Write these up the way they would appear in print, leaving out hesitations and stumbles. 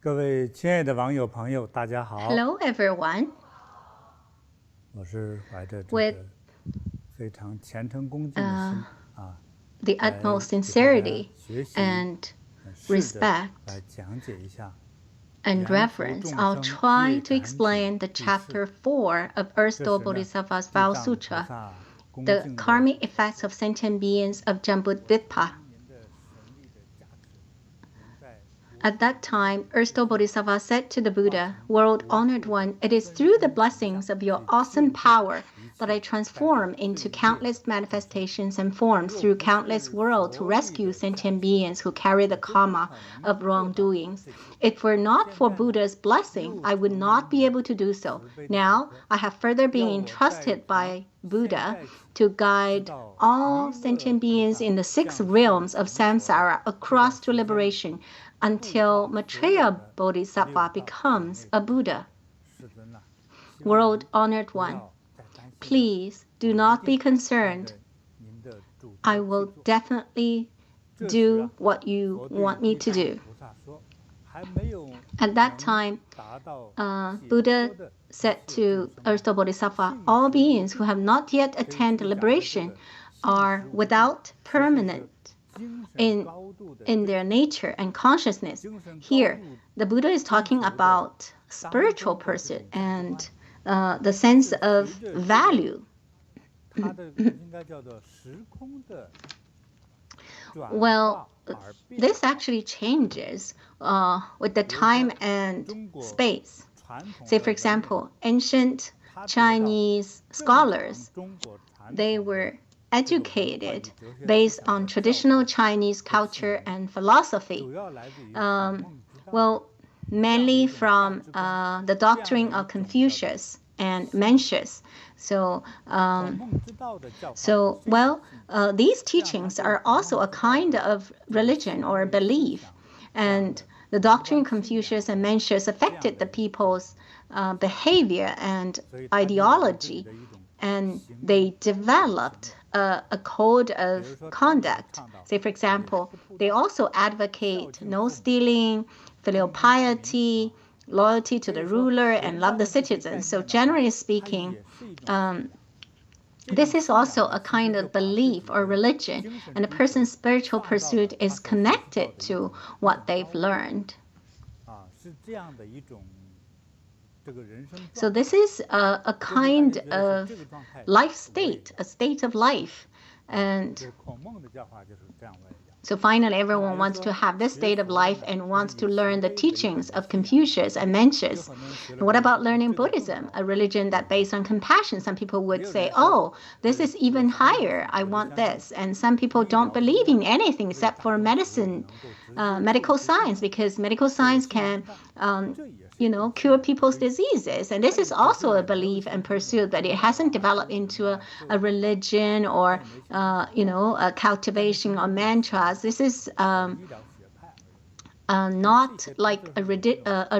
各位亲爱的网友朋友，大家好。 Hello everyone. 我是怀着这 With 个非常虔诚恭敬的心 the 来 utmost 给大家 sincerity 学习 and 试着 respect 来讲解一下 and 缘福 reverence, 众 I'll 生 try 业 to 感 explain the 体第四 chapter 4 of Earth 这 Store 是呢 Bodhisattva's 地 Vow 藏菩 Sutra, 萨恭 the 敬的 karmic effects of sentient beings of Jambudvipa. 您的神力的加持能在 At that time, Earth Store Bodhisattva said to the Buddha, World Honored One, it is through the blessings of your awesome power that I transform into countless manifestations and forms through countless worlds to rescue sentient beings who carry the karma of wrongdoings. If it were not for Buddha's blessing, I would not be able to do so. Now, I have further been entrusted by Buddha to guide all sentient beings in the 6 realms of Samsara across to liberation until Maitreya Bodhisattva becomes a Buddha. 世尊啊， World Honored 不 One, 要再担心了 please do not be concerned. 您的主 I 持 will 去做 definitely 这时 do 啊 what you 我对 want me 地 to 藏 do. 菩萨说，还没有 At that 能 time, 达到 Buddha 解脱的 said 一切 to 众生 Earth Store Bodhisattva, all beings who have not yet 可以 attained 去讲的这 liberation 个 are 45 without 其实是 permanent 精神 in 高度的 in their nature and consciousness. 精神高 Here, 度 the Buddha is talking 追求的 about 当 spiritual 中的这 person 种价值 and 观 the sense 是 of 随着这个 value. 它的应该叫做时空的转 Well, 化而变 this actually changes with the time and 中国 space. 传统 Say, 的 for 文明 example, ancient 它得到 Chinese 正常 scholars, 中国传 they 统的 were 这个文化 educated 与哲学 based 思想 on 的教 traditional 导 Chinese 和起 culture 源 and philosophy. 主要来自于 Um, 孔孟之道 Well, 这样的 mainly 一种价 from 值观 the 这样的 doctrine 一 of 种叫做 Confucius and Mencius. So, 孔孟之道的教法 so 是这样 well, these teachings are also a kind of religion or belief, and the doctrine of Confucius and Mencius affected the people's behavior and 所以它就有了自己 ideology, 的一种 and 行 they developed a code of conduct. Say, for example, they also advocate no stealing, filial piety, loyalty to the ruler, and love the citizens. So, generally 它 speaking, 也是一种 this is also a kind of belief or religion, and a person's spiritual pursuit is connected to what they've learned. 啊，是这样的一种这个人生 So 状态 this is a 就是大 kind 家觉得是 of 这个状态 life 是为 state, 的 a state of life. 这 And 是孔孟的教法就是这样来讲 so finally, everyone wants to have this state of life and wants to learn the teachings of Confucius and Mencius. And what about learning Buddhism, a religion that based on compassion? Some people would say, oh, this is even higher. I want this. And some people don't believe in anything except for medicine, medical science, because medical science can, cure people's diseases. And this is also a belief and pursuit, but it hasn't developed into a religion or, a cultivation or mantras. This is 医疗学派 not like a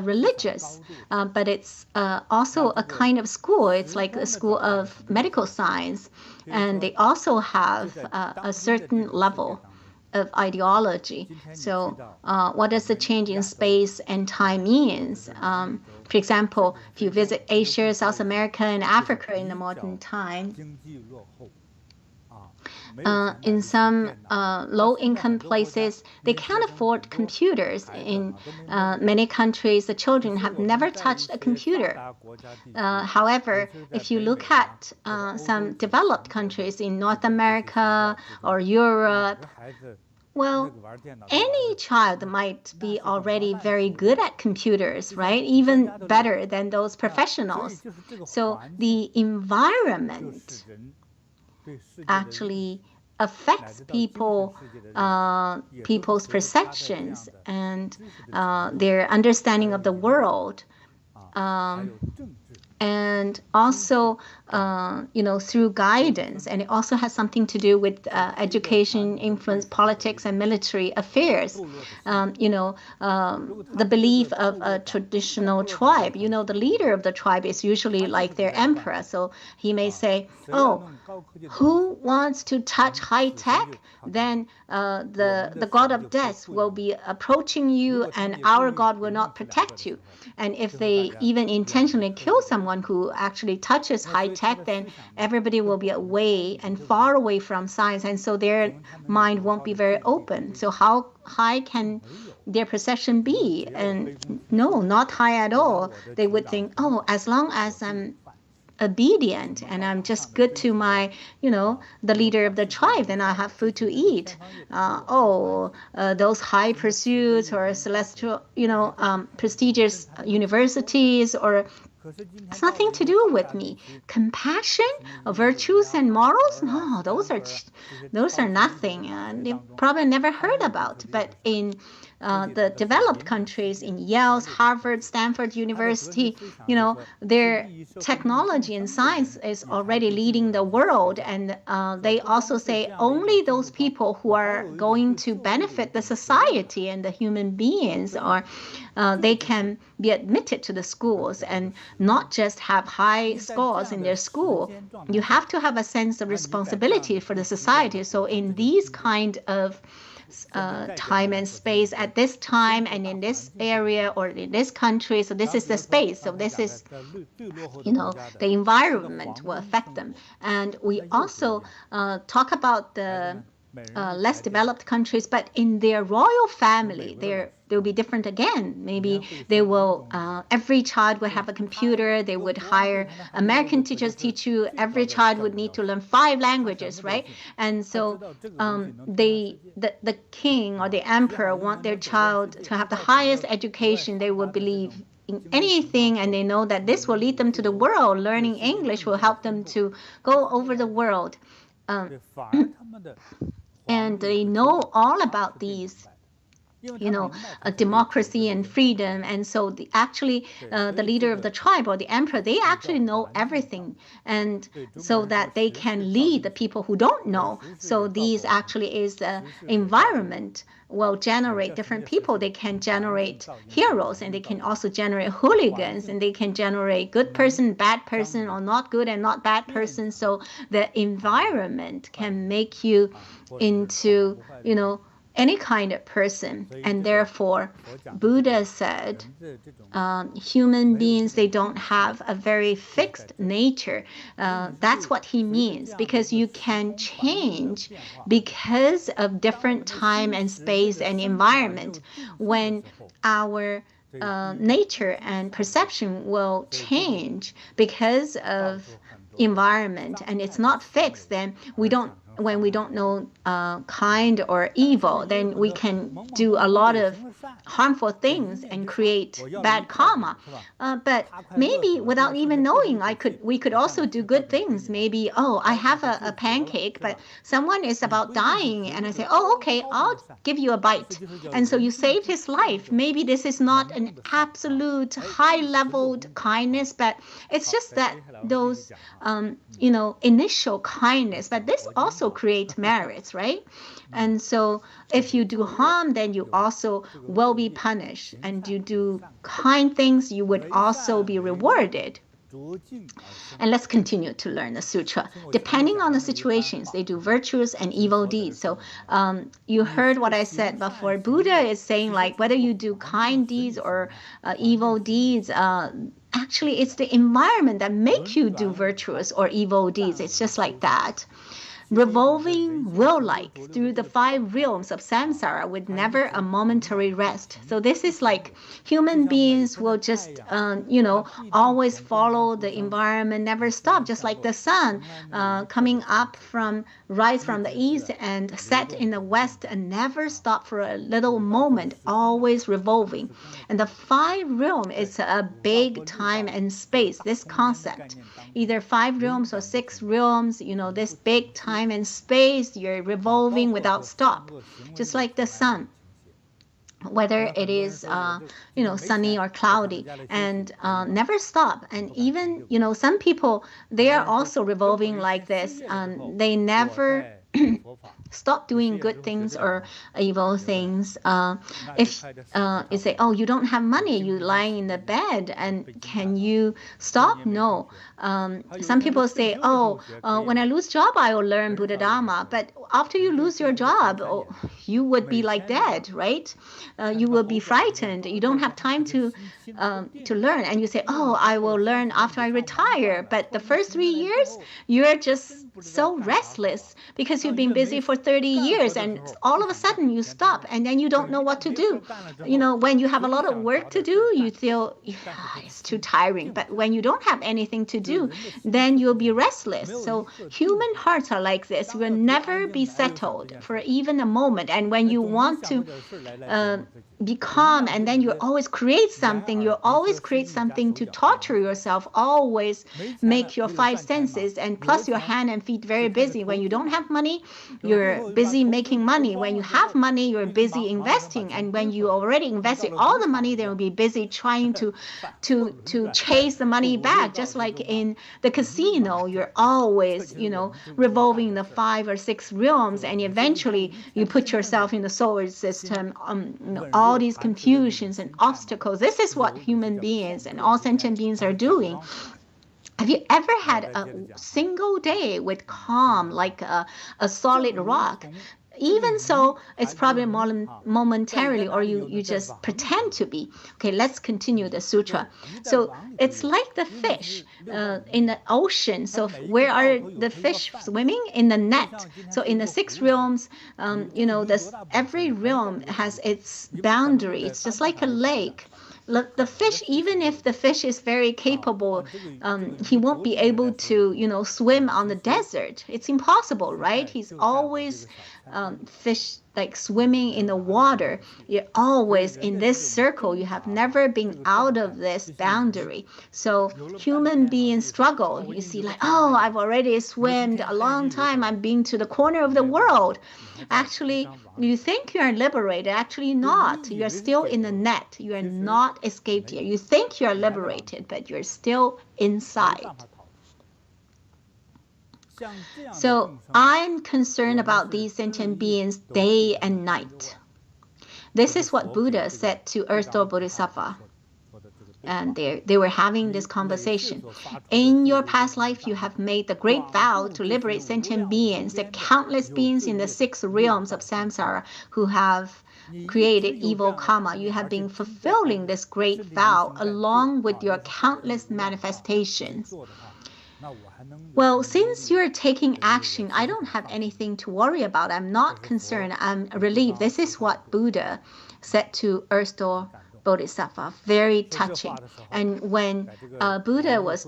religious, but it's also a kind of school. It's like a school of medical science, and they also have a certain level of ideology. So, what does the change in space and time means? For example, if you visit Asia, South America, and Africa in the modern time, 经济落后 没有钱买 in 得起 some 电脑 low-income places, they can't afford computers. In many countries, the children have never touched a computer. 发达国家地区 However, if you look at some developed countries in North America or Europe, 有的孩子 well, 那个玩电脑 any child might be already very good at computers, right? Even better than those 所以 professionals. 就是这个 So 环境 the 就 environment 使人对世界的 actually affects people's perceptions and their understanding of the world. 还有政治 and also through guidance, and it also has something to do with education, influence, politics, and military affairs. The belief of a traditional tribe, the leader of the tribe is usually like their emperor, so he may say, oh, who wants to touch high tech, then the god of death will be approaching you, and our god will not protect you. And if they even intentionally kill someone who actually touches high tech, then everybody will be away and far away from science, and so their mind won't be very open. So how high can their perception be? And no, not high at all. They would think, oh, as long as I'm obedient and I'm just good to my, the leader of the tribe, then I have food to eat. Those high pursuits or celestial, prestigious universities, or it's nothing to do with me. Compassion, virtues, and morals, no, those are nothing. They've probably never heard about. But in the developed countries, in Yale, Harvard, Stanford University, their technology and science is already leading the world, and they also say only those people who are going to benefit the society and the human beings they can be admitted to the schools, and not just have high scores in their school. You have to have a sense of responsibility for the society. So in these kind of time and space, at this time and in this area or in this country, so this is the space, so this is the environment will affect them. And we also talk about the less developed countries, but in their royal family, they'll be different again. Maybe they will, every child would have a computer. They would hire American teachers teach you. Every child would need to learn 5 languages, right? And so the king or the emperor want their child to have the highest education. They will believe in anything, and they know that this will lead them to the world. Learning English will help them to go over the world. And they know all about these, democracy and freedom. And so the leader of the tribe or the emperor, they actually know everything, and so that they can lead the people who don't know. So these actually is the environment will generate different people. They can generate heroes, and they can also generate hooligans, and they can generate good person, bad person, or not good and not bad person. So the environment can make you into, any kind of person. And therefore, Buddha said, human beings, they don't have a very fixed nature. That's what he means, because you can change because of different time and space and environment. When our nature and perception will change because of environment, and it's not fixed, then when we don't know kind or evil, then we can do a lot of harmful things and create bad karma. But maybe without even knowing, we could also do good things. Maybe, I have a pancake, but someone is about dying, and I say, okay, I'll give you a bite. And so you saved his life. Maybe this is not an absolute high-leveled kindness, but it's just that those, initial kindness. But this also create merits, right? And so if you do harm, then you also will be punished. And you do kind things, you would also be rewarded. And let's continue to learn the sutra. Depending on the situations, they do virtuous and evil deeds. So you heard what I said before. Buddha is saying, like, whether you do kind deeds or evil deeds, actually it's the environment that make you do virtuous or evil deeds. It's just like that. Revolving will-like through the 5 realms of samsara with never a momentary rest. So this is like human beings will just, always follow the environment, never stop, just like the sun coming up rise from the east and set in the west and never stop for a little moment, always revolving. And the 5 realm is a big time and space, this concept. Either 5 realms or 6 realms, this big time and space, you're revolving without stop, just like the sun. whether it is sunny or cloudy, and never stop. And even some people, they are also revolving like this, and they never stop doing good things or evil things. If you say, oh, you don't have money, you lying in the bed, and can you stop? No. Some people say, oh, when I lose job, I will learn Buddha Dharma. But after you lose your job, you would be like dead, right? You will be frightened. You don't have time to learn. And you say, oh, I will learn after I retire. But the first 3 years, you're just so restless because you've been busy for 30 years, and all of a sudden you stop, and then you don't know what to do. When you have a lot of work to do, you feel it's too tiring. But when you don't have anything to do, then you'll be restless. So human hearts are like this. You will never be settled for even a moment. And when you want to be calm, and then you always create something, to torture yourself, always make your 5 senses, and plus your hand and feet very busy. When you don't have money, you're busy making money. When you have money, you're busy investing. And when you already invested all the money, they will be busy trying to chase the money back. Just like in the casino, you're always, revolving the 5 or 6 realms, and eventually you put yourself in the solar system, all these confusions and obstacles. This is what human beings and all sentient beings are doing. Have you ever had a single day with calm, like a solid rock? Even so, it's probably momentarily, or you just pretend to be. Okay, let's continue the sutra. So it's like the fish in the ocean. So where are the fish swimming? In the net. So in the 6 realms, every realm has its boundary. It's just like a lake. The fish, even if the fish is very capable, he won't be able to, swim on the desert. It's impossible, right? He's always fish, like swimming in the water. You're always in this circle. You have never been out of this boundary. So human beings struggle. You see, like, oh, I've already swam a long time. I've been to the corner of the world. Actually, you think you are liberated. Actually not. You are still in the net. You are not escaped yet. You think you are liberated, but you're still inside. So I'm concerned about these sentient beings day and night. This is what Buddha said to Earth Store Bodhisattva. And they were having this conversation. In your past life, you have made the great vow to liberate sentient beings, the countless beings in the 6 realms of samsara who have created evil karma. You have been fulfilling this great vow along with your countless manifestations. Well, since you're taking action, I don't have anything to worry about. I'm not concerned. I'm relieved. This is what Buddha said to Earth Store Bodhisattva. Very touching. And when Buddha was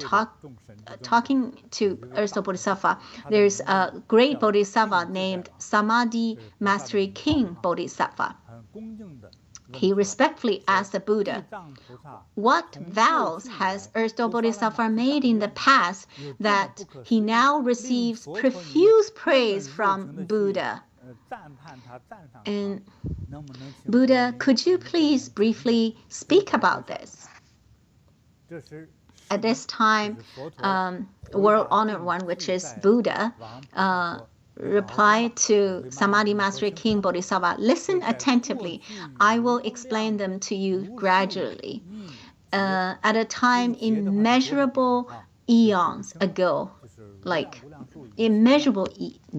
talking to Earth Store Bodhisattva, there's a great Bodhisattva named Samadhi Mastery King Bodhisattva. He respectfully asked the Buddha, what vows has Earth Store Bodhisattva made in the past that he now receives profuse praise from Buddha? And Buddha, could you please briefly speak about this? At this time, world honored one, which is Buddha, replied to Samadhi Master King Bodhisattva, listen attentively. I will explain them to you gradually. At a time immeasurable eons ago, like immeasurable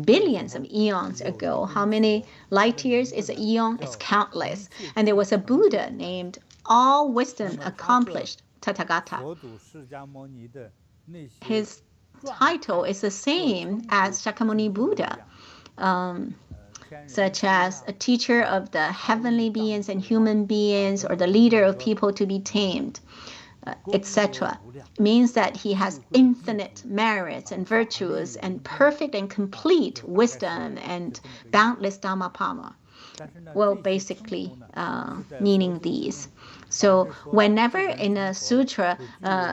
billions of eons ago. How many light years is an eon? It's countless. And there was a Buddha named All Wisdom Accomplished, Tathagata. His title is the same as Shakyamuni Buddha, such as a teacher of the heavenly beings and human beings, or the leader of people to be tamed, etc. Means that he has infinite merits and virtues and perfect and complete wisdom and boundless Dhammapama. Well, basically meaning these. So whenever in a sutra,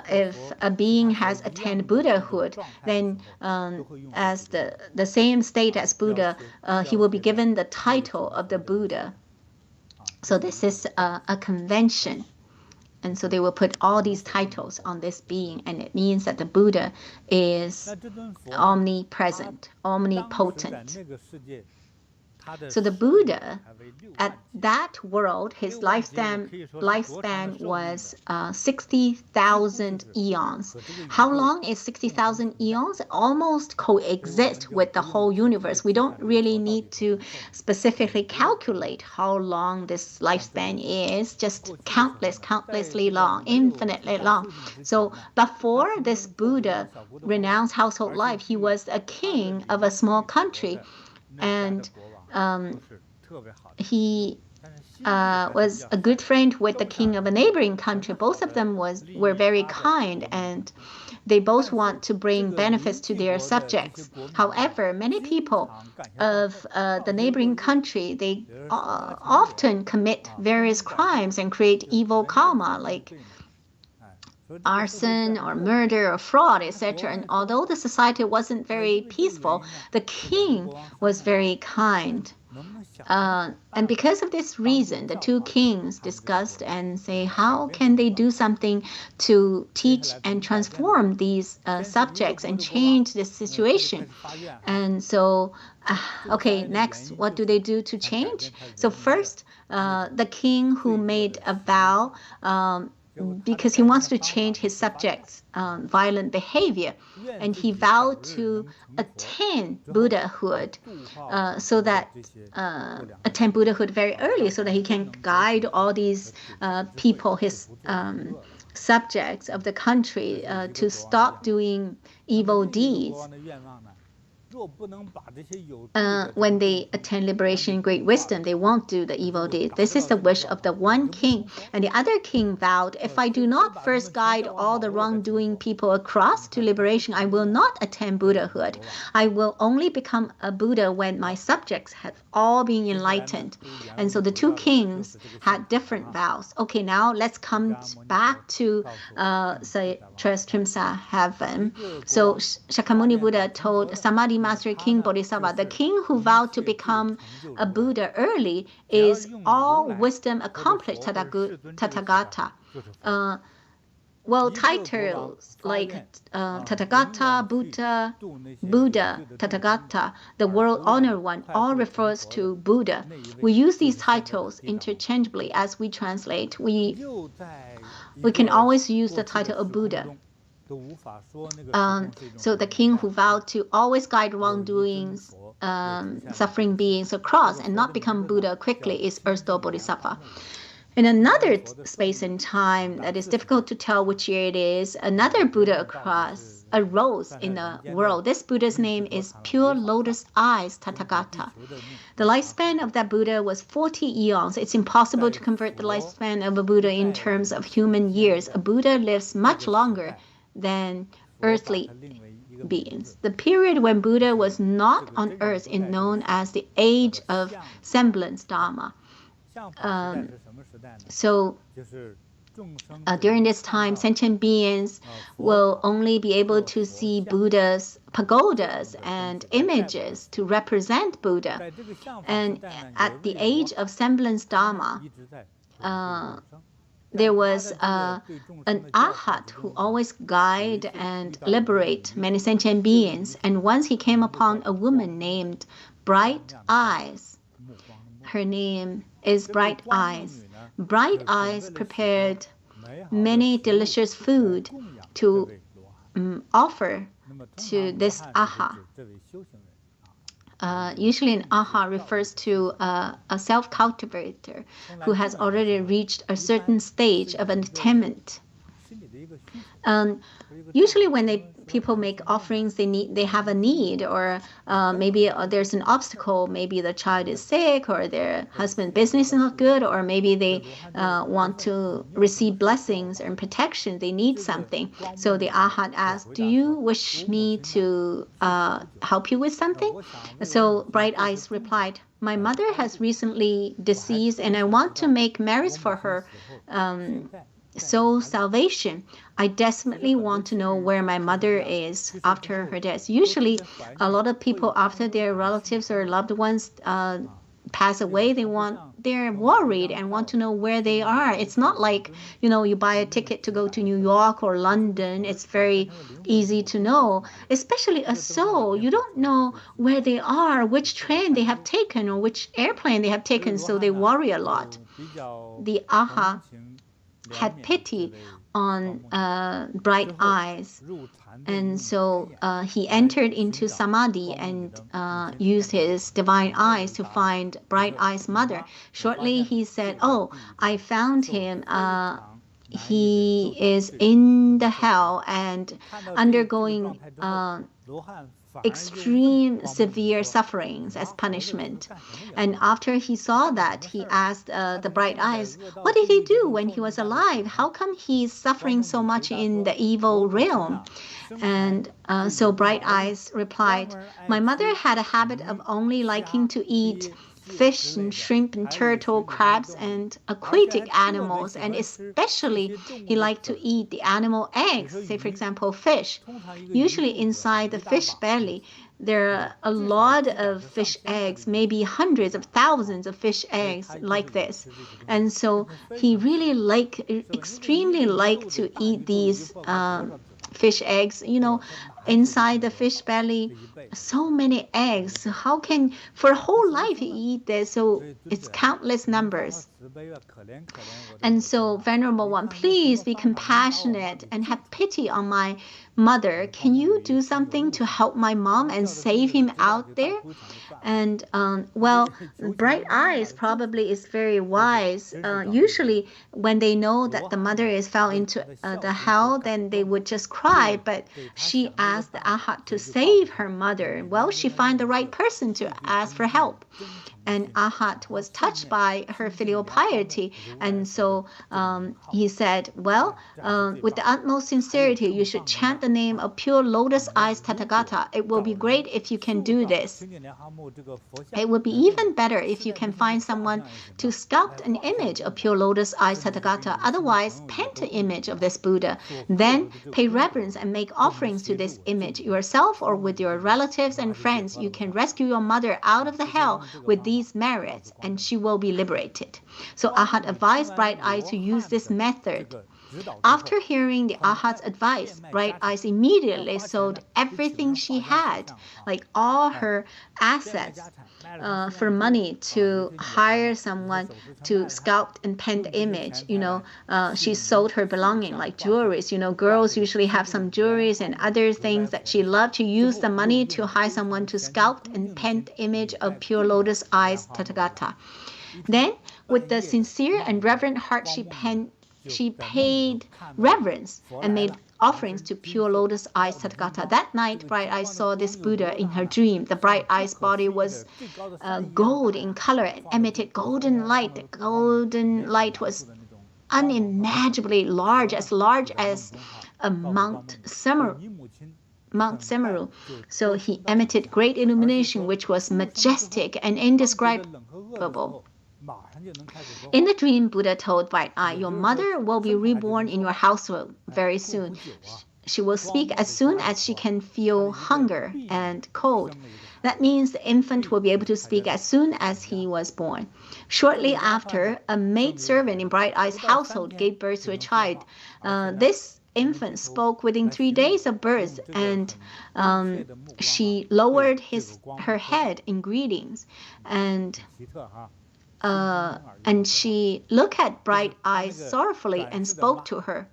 if a being has attained Buddhahood, then as the same state as Buddha, he will be given the title of the Buddha. So this is a convention. And so they will put all these titles on this being, and it means that the Buddha is omnipresent, omnipotent. So the Buddha, at that world, his lifespan was 60,000 eons. How long is 60,000 eons? Almost coexist with the whole universe. We don't really need to specifically calculate how long this lifespan is, just countlessly long, infinitely long. So before this Buddha renounced household life, he was a king of a small country, and he was a good friend with the king of a neighboring country. Both of them were very kind, and they both want to bring benefits to their subjects. However, many people of the neighboring country, they often commit various crimes and create evil karma, like arson or murder or fraud, etc. And although the society wasn't very peaceful, the king was very kind. And because of this reason, the two kings discussed and say, how can they do something to teach and transform these subjects and change this situation? And so, okay, next, what do they do to change? So first, the king who made a vow, because he wants to change his subjects' violent behavior, and he vowed to attain Buddhahood, so that attain Buddhahood very early, so that he can guide all these people, his subjects of the country, to stop doing evil deeds. When they attain liberation and great wisdom, they won't do the evil deed. This is the wish of the one king. And the other king vowed, if I do not first guide all the wrongdoing people across to liberation, I will not attain Buddhahood. I will only become a Buddha when my subjects have all been enlightened. And so the two kings had different vows. Okay, now let's come back to Trimsa heaven. So Shakyamuni Buddha told Samadhi Master King Bodhisattva, the king who vowed to become a Buddha early is all wisdom accomplished Tathagata. Well, titles like Tathagata, Buddha, Tathagata, the world honored one, all refers to Buddha. We use these titles interchangeably as we translate. We can always use the title of Buddha. So the king who vowed to always guide wrongdoings, suffering beings across and not become Buddha quickly is Earth Store Bodhisattva. In another space and time that is difficult to tell which year it is, another Buddha arose in the world. This Buddha's name is Pure Lotus Eyes Tathagata. The lifespan of that Buddha was 40 eons. It's impossible to convert the lifespan of a Buddha in terms of human years. A Buddha lives much longer than earthly beings. The period when Buddha was not on earth is known as the age of semblance Dharma. During this time, sentient beings will only be able to see Buddha's pagodas and images to represent Buddha. And at the age of semblance Dharma, there was an arhat who always guide and liberate many sentient beings. And once he came upon a woman named Bright Eyes. Her name is Bright Eyes. Bright Eyes prepared many delicious food to offer to this aha. Usually an aha refers to a self-cultivator who has already reached a certain stage of attainment. Usually when people make offerings, they have a need, or maybe there's an obstacle. Maybe the child is sick, or their husband's business is not good, or maybe they want to receive blessings and protection. They need something. So the arhat asked, do you wish me to help you with something? So Bright Eyes replied, my mother has recently deceased, and I want to make merits for her soul salvation. I desperately want to know where my mother is after her death. Usually, a lot of people, after their relatives or loved ones pass away, they're worried and want to know where they are. It's not like, you buy a ticket to go to New York or London. It's very easy to know, especially a soul. You don't know where they are, which train they have taken or which airplane they have taken, so they worry a lot. The aha had pity on Bright Eyes, and so he entered into samadhi and used his divine eyes to find Bright Eyes' mother. Shortly he said, "Oh, I found him. He is in the hell and undergoing extreme severe sufferings as punishment." And after he saw that, he asked the Bright Eyes, what did he do when he was alive? How come he's suffering so much in the evil realm? And so Bright Eyes replied, "My mother had a habit of only liking to eat fish and shrimp and turtle, crabs and aquatic animals, and especially he liked to eat the animal eggs, say for example fish. Usually inside the fish belly there are a lot of fish eggs, maybe hundreds of thousands of fish eggs like this. And so he really extremely liked to eat these fish eggs, inside the fish belly, so many eggs. How can, for a whole life, he eat this? So it's countless numbers. And so, Venerable One, please be compassionate and have pity on my mother. Can you do something to help my mom and save him out there? And well, Bright Eyes probably is very wise. Usually when they know that the mother fell into the hell, then they would just cry. But she asked the Arhat to save her mother. Well, she found the right person to ask for help. And Arhat was touched by her filial piety. And so he said, well, with the utmost sincerity, you should chant the name of Pure Lotus Eyes Tathagata. It will be great if you can do this. It would be even better if you can find someone to sculpt an image of Pure Lotus Eyes Tathagata. Otherwise, paint an image of this Buddha. Then pay reverence and make offerings to this image yourself or with your relatives and friends. You can rescue your mother out of the hell with these merits, and she will be liberated. So Arhat advised Bright Eyes to use this method. After hearing the Arhat's advice, Bright Eyes immediately sold everything she had, like all her assets, for money to hire someone to sculpt and paint the image. She sold her belonging like jewelries. Girls usually have some jewelries and other things that she loved. To use the money to hire someone to sculpt and paint the image of Pure Lotus Eyes Tathagata. Then, with the sincere and reverent heart, she paid reverence and made offerings to Pure Lotus Eyes Tathagata. That night, Bright Eyes saw this Buddha in her dream. The Bright Eyes body was gold in color and emitted golden light. The golden light was unimaginably large as a Mount Semeru. So he emitted great illumination, which was majestic and indescribable. In the dream, Buddha told Bright Eye, your mother will be reborn in your household very soon. She will speak as soon as she can feel hunger and cold. That means the infant will be able to speak as soon as he was born. Shortly after, a maidservant in Bright Eye's household gave birth to a child. This infant spoke within 3 days of birth, and she lowered her head in greetings, and she looked at Bright Eyes sorrowfully and spoke to her.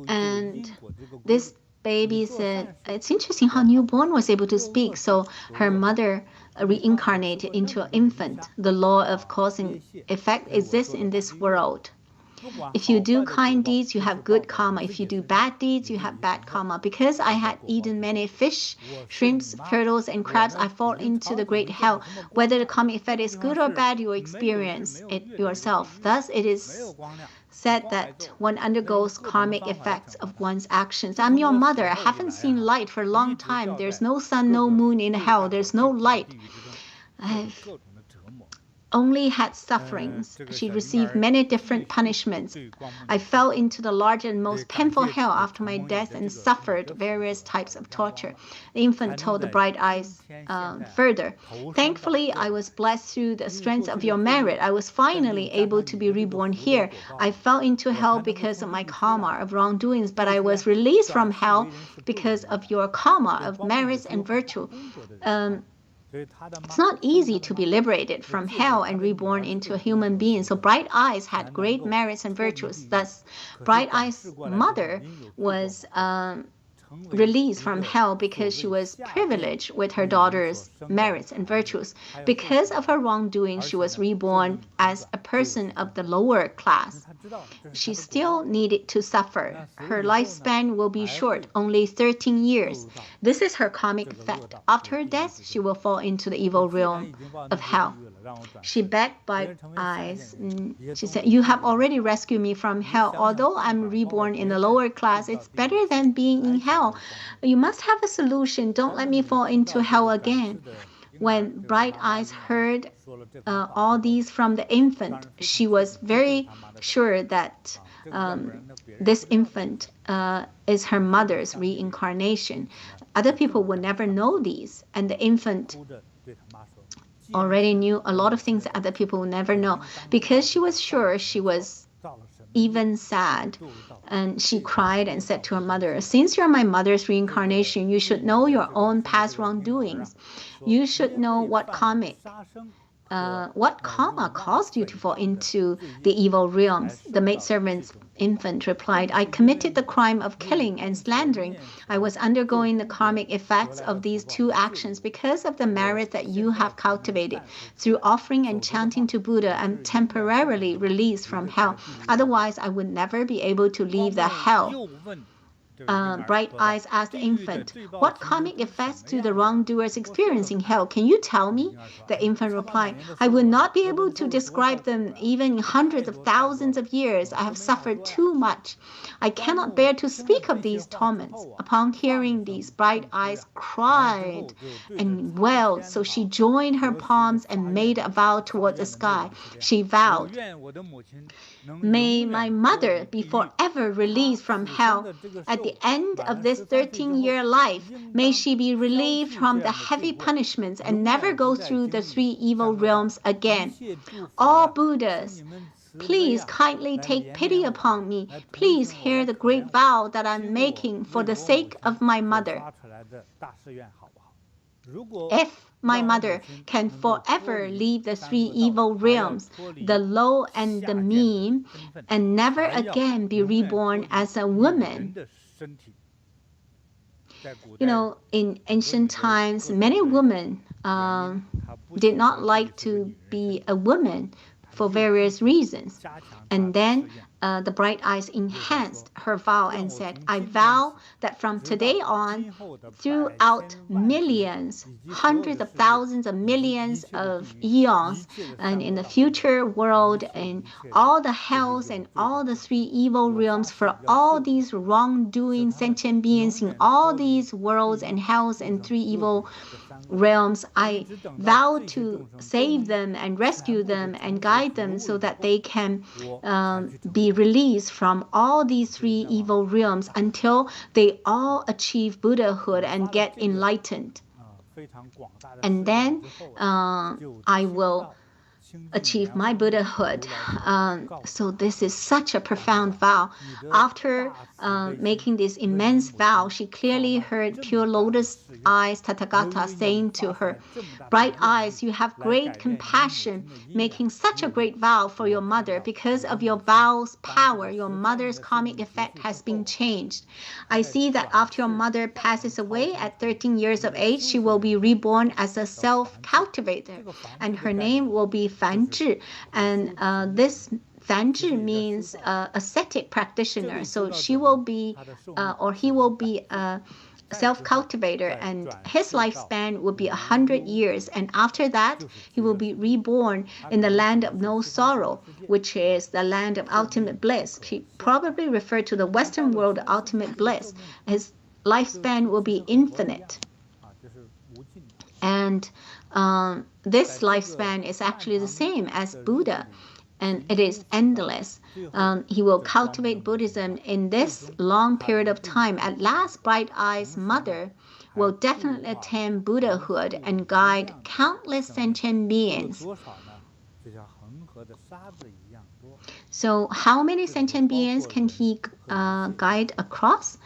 And this baby said, it's interesting how newborn was able to speak. So her mother reincarnated into an infant. The law of cause and effect exists in this world. If you do kind deeds, you have good karma. If you do bad deeds, you have bad karma. Because I had eaten many fish, shrimps, turtles, and crabs, I fall into the great hell. Whether the karmic effect is good or bad, you experience it yourself. Thus, it is said that one undergoes karmic effects of one's actions. I'm your mother. I haven't seen light for a long time. There's no sun, no moon in hell. There's no light. only had sufferings. She received many different punishments. I fell into the large and most painful hell after my death and suffered various types of torture. The infant told the bright eyes further. Thankfully, I was blessed through the strength of your merit. I was finally able to be reborn here. I fell into hell because of my karma of wrongdoings, but I was released from hell because of your karma of merits and virtue. It's not easy to be liberated from hell and reborn into a human being. So Bright Eyes had great merits and virtues. Thus, Bright Eyes' mother was released from hell because she was privileged with her daughter's merits and virtues. Because of her wrongdoing, she was reborn as a person of the lower class. She still needed to suffer. Her lifespan will be short, only 13 years. This is her karmic effect. After her death, she will fall into the evil realm of hell. She begged Bright Eyes. She said, "You have already rescued me from hell. Although I'm reborn in the lower class, it's better than being in hell. You must have a solution. Don't let me fall into hell again." When Bright Eyes heard all these from the infant, she was very sure that this infant is her mother's reincarnation. Other people would never know these, and the infant already knew a lot of things that other people will never know. Because she was sure, she was even sad, and she cried and said to her mother, "Since you're my mother's reincarnation, you should know your own past wrongdoings. You should know what karma caused you to fall into the evil realms." The maidservant's infant replied, "I committed the crime of killing and slandering. I was undergoing the karmic effects of these two actions. Because of the merit that you have cultivated through offering and chanting to Buddha, I'm temporarily released from hell. Otherwise, I would never be able to leave the hell." Bright Eyes asked the infant, "What karmic effects do the wrongdoers experience in hell? Can you tell me?" The infant replied, "I would not be able to describe them even in hundreds of thousands of years. I have suffered too much. I cannot bear to speak of these torments." Upon hearing these, Bright Eyes cried and wailed. So she joined her palms and made a vow toward the sky. She vowed, "May my mother be forever released from hell. At the end of this 13-year life, may she be relieved from the heavy punishments and never go through the three evil realms again. All Buddhas, please kindly take pity upon me. Please hear the great vow that I'm making for the sake of my mother. If my mother can forever leave the three evil realms, the low and the mean, and never again be reborn as a woman." You know, in ancient times, many women did not like to be a woman for various reasons. And then the Bright Eyes enhanced her vow and said, "I vow that from today on, throughout millions, hundreds of thousands of millions of eons, and in the future world, in all the hells and all the three evil realms, for all these wrongdoing sentient beings in all these worlds and hells and three evil realms, I vow to save them and rescue them and guide them so that they can be released from all these three evil realms until they all achieve Buddhahood and get enlightened. And then I will achieve my Buddhahood." So this is such a profound vow. After making this immense vow, she clearly heard Pure Lotus Eyes Tathagata saying to her, "Bright Eyes, you have great compassion, making such a great vow for your mother. Because of your vow's power, your mother's karmic effect has been changed. I see that after your mother passes away at 13 years of age, she will be reborn as a self-cultivator, and her name will be Fanzhi." And this Fanzhi means ascetic practitioner. So she will be, or he will be a self-cultivator, and his lifespan will be 100 years. And after that, he will be reborn in the land of no sorrow, which is the land of ultimate bliss. She probably referred to the Western world ultimate bliss. His lifespan will be infinite. And this lifespan is actually the same as Buddha, and it is endless. He will cultivate Buddhism in this long period of time. At last, Bright Eyes Mother will definitely attain Buddhahood and guide countless sentient beings. So how many sentient beings can he guide across?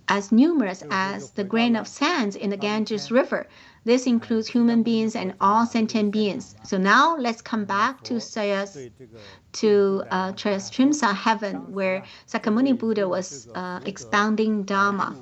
As numerous as the grain of sand in the Ganges River. This includes human beings and all sentient beings. So now let's come back to Trayastrimsa heaven, where Sakyamuni Buddha was expounding Dharma.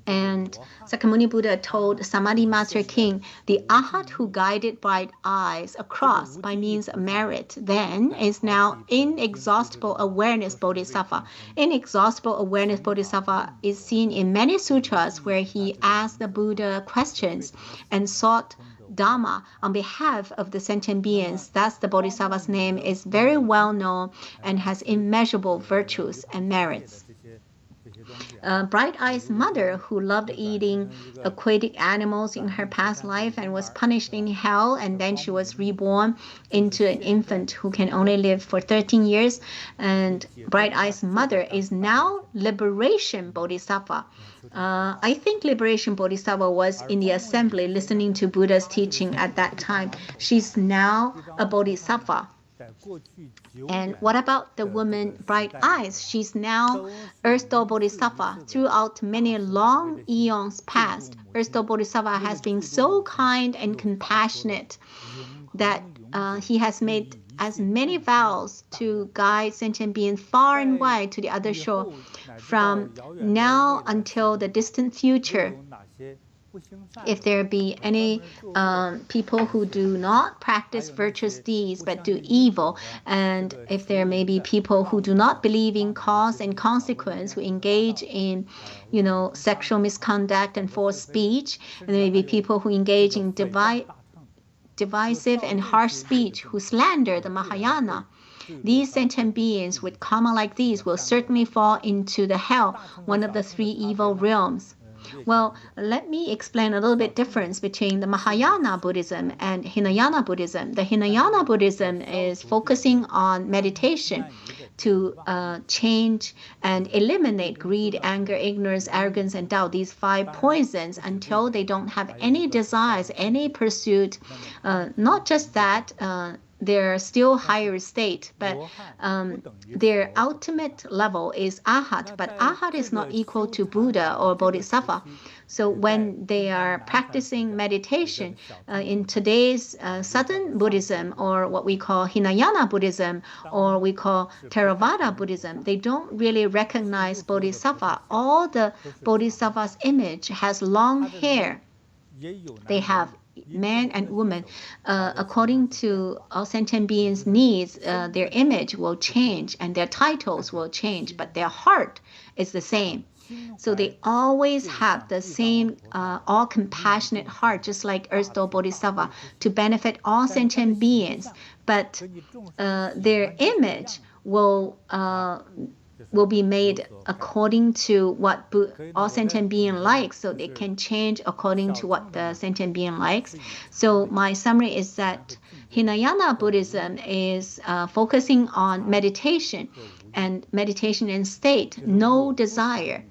And Sakyamuni Buddha told Samadhi Master King, the Arhat who guided Bright Eyes across by means of merit then is now inexhaustible awareness bodhisattva. Inexhaustible awareness bodhisattva is seen in many sutras where he asked the Buddha questions and sought Dharma on behalf of the sentient beings. Thus, the bodhisattva's name is very well known and has immeasurable virtues and merits. Bright Eyes Mother, who loved eating aquatic animals in her past life and was punished in hell, and then she was reborn into an infant who can only live for 13 years. And Bright Eyes Mother is now Liberation Bodhisattva. I think Liberation Bodhisattva was in the assembly listening to Buddha's teaching at that time. She's now a Bodhisattva. And what about the woman Bright Eyes? She's now Earth Store Bodhisattva. Throughout many long eons past, Earth Store Bodhisattva has been so kind and compassionate that he has made as many vows to guide sentient beings far and wide to the other shore. From now until the distant future, if there be any people who do not practice virtuous deeds but do evil, and if there may be people who do not believe in cause and consequence, who engage in, sexual misconduct and false speech, and there may be people who engage in divisive and harsh speech, who slander the Mahayana. These sentient beings with karma like these will certainly fall into the hell, one of the three evil realms. Well, let me explain a little bit difference between the Mahayana Buddhism and Hinayana Buddhism. The Hinayana Buddhism is focusing on meditation to change and eliminate greed, anger, ignorance, arrogance, and doubt, these 5 poisons, until they don't have any desires, any pursuit. Not just that, their still higher state, but their ultimate level is Arhat, but Arhat is not equal to Buddha or Bodhisattva. So when they are practicing meditation in today's Southern Buddhism, or what we call Hinayana Buddhism, or we call Theravada Buddhism, they don't really recognize Bodhisattva. All the Bodhisattva's image has long hair. They have man and woman. According to all sentient beings' needs, their image will change and their titles will change, but their heart is the same. So they always have the same all-compassionate heart, just like Earth Store Bodhisattva, to benefit all sentient beings. But their image will be made according to what all sentient being likes, so they can change according to what the sentient being likes. So my summary is that Hinayana Buddhism is focusing on meditation, and meditation in state, no desire.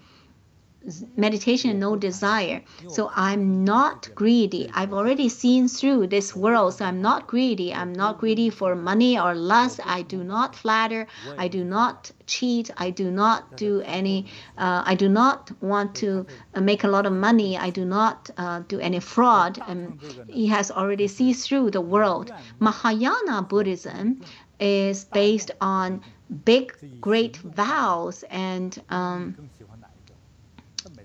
Meditation, no desire. So I'm not greedy. I've already seen through this world, so I'm not greedy. I'm not greedy for money or lust. I do not flatter. I do not cheat. I do not do any, I do not want to make a lot of money. I do not do any fraud. He has already seen through the world. Mahayana Buddhism is based on big, great vows and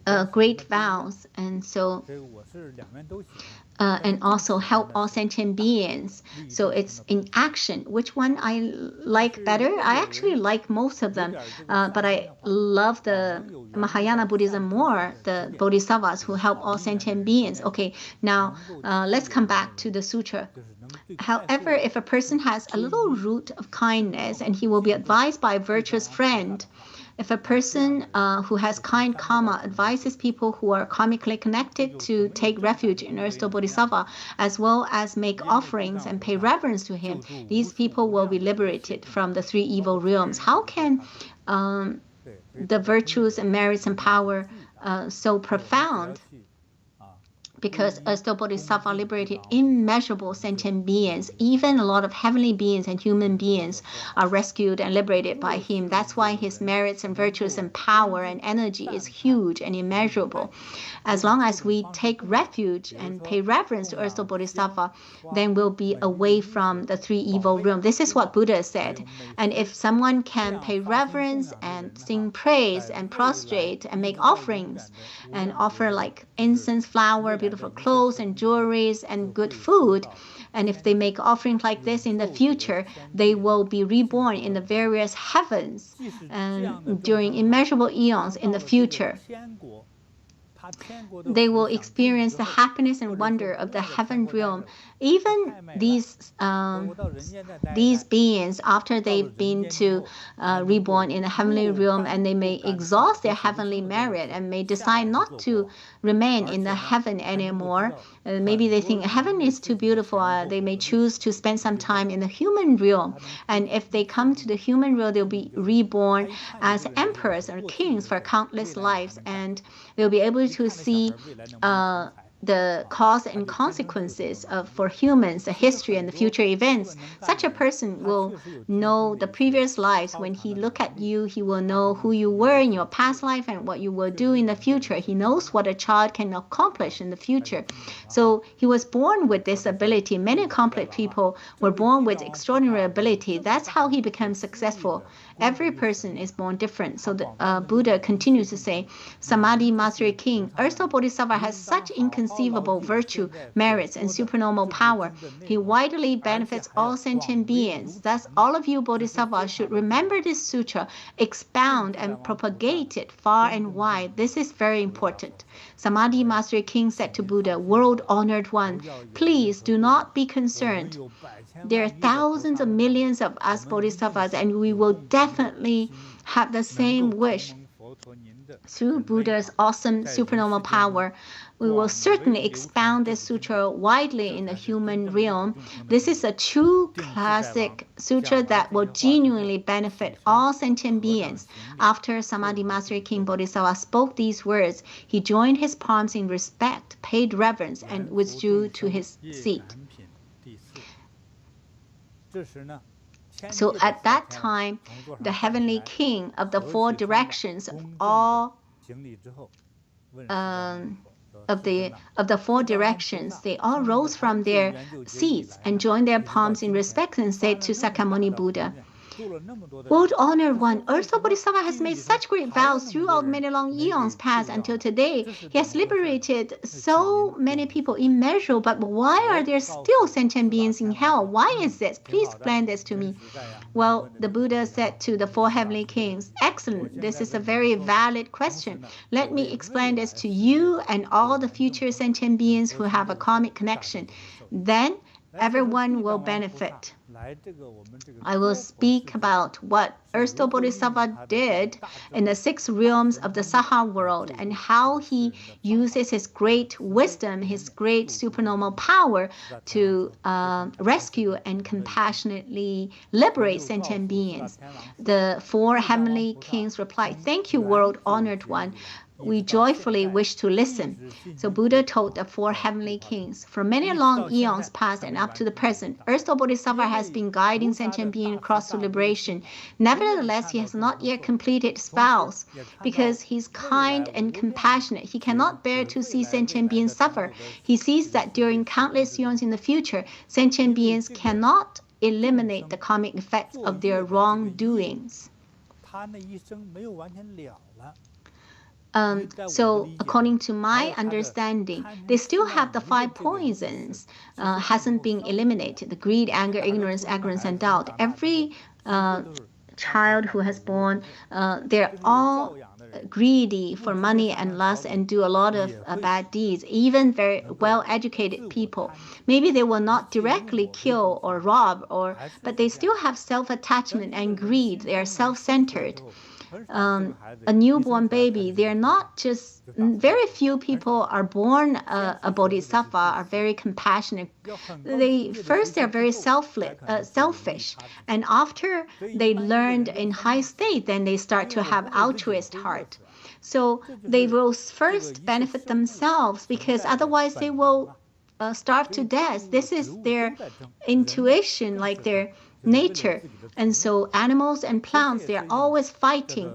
and so and also help all sentient beings. So it's in action. Which one I like better? I actually like most of them, but I love the Mahayana Buddhism more, the Bodhisattvas who help all sentient beings. Okay, now let's come back to the sutra. However, if a person has a little root of kindness and he will be advised by a virtuous friend If a person who has kind karma advises people who are karmically connected to take refuge in Earth Store Bodhisattva, as well as make offerings and pay reverence to him, these people will be liberated from the three evil realms. How can the virtues and merits and power so profound? Because Earth Store Bodhisattva liberated immeasurable sentient beings. Even a lot of heavenly beings and human beings are rescued and liberated by him. That's why his merits and virtues and power and energy is huge and immeasurable. As long as we take refuge and pay reverence to Earth Store Bodhisattva, then we'll be away from the three evil realms. This is what Buddha said. And if someone can pay reverence and sing praise and prostrate and make offerings and offer like incense, flower, beautiful clothes and jewelries and good food, and if they make offerings like this in the future, they will be reborn in the various heavens and during immeasurable eons in the future. They will experience the happiness and wonder of the heaven realm. Even these beings, after they've been to reborn in the heavenly realm, and they may exhaust their heavenly merit and may decide not to remain in the heaven anymore. Maybe they think heaven is too beautiful. They may choose to spend some time in the human realm. And if they come to the human realm, they'll be reborn as emperors or kings for countless lives, and they'll be able to see the cause and consequences for humans, the history and the future events. Such a person will know the previous lives. When he look at you, he will know who you were in your past life and what you will do in the future. He knows what a child can accomplish in the future. So he was born with this ability. Many accomplished people were born with extraordinary ability. That's how he became successful. Every person is born different. So the Buddha continues to say, Samadhi Mastery King, Earth Store Bodhisattva has such inconceivable virtue, merits, and supernormal power. He widely benefits all sentient beings. Thus, all of you Bodhisattvas should remember this sutra, expound and propagate it far and wide. This is very important. Samadhi Mastery King said to Buddha, World Honored One, please do not be concerned. There are thousands of millions of us Bodhisattvas, and we will definitely have the same wish. Through Buddha's awesome supernormal power, we will certainly expound this sutra widely in the human realm. This is a true classic sutra that will genuinely benefit all sentient beings. After Samadhi Master King Bodhisattva spoke these words, he joined his palms in respect, paid reverence, and withdrew to his seat. So at that time, the heavenly king of the four directions of all of the four directions, they all rose from their seats and joined their palms in respect and said to Sakyamuni Buddha, World Honored One, Earth Store Bodhisattva has made such great vows throughout many long eons past until today. He has liberated so many people immeasurable, but why are there still sentient beings in hell? Why is this? Please explain this to me. Well, the Buddha said to the four heavenly kings, excellent, this is a very valid question. Let me explain this to you and all the future sentient beings who have a karmic connection. Then everyone will benefit. I will speak about what Earth Store Bodhisattva did in the 6 realms of the Saha world and how he uses his great wisdom, his great supernormal power to rescue and compassionately liberate sentient beings. The 4 heavenly kings replied, thank you, World Honored One. We joyfully wish to listen. So Buddha told the 4 heavenly kings, for many long eons past and up to the present, Earth Store Bodhisattva has been guiding sentient beings across to liberation. Nevertheless, he has not yet completed his vows. Because he's kind and compassionate, he cannot bear to see sentient beings suffer. He sees that during countless eons in the future, sentient beings cannot eliminate the karmic effects of their wrongdoings. So according to my understanding, they still have the 5 poisons, hasn't been eliminated. The greed, anger, ignorance, arrogance, and doubt. Every child who has born, they're all greedy for money and lust and do a lot of bad deeds. Even very well-educated people, maybe they will not directly kill or rob, but they still have self-attachment and greed. They are self-centered. a newborn baby, they're not just, very few people are born a bodhisattva, are very compassionate. They're very selfish. And after they learned in high state, then they start to have altruist heart. So they will first benefit themselves, because otherwise they will starve to death. This is their intuition, like their nature. And so animals and plants, they are always fighting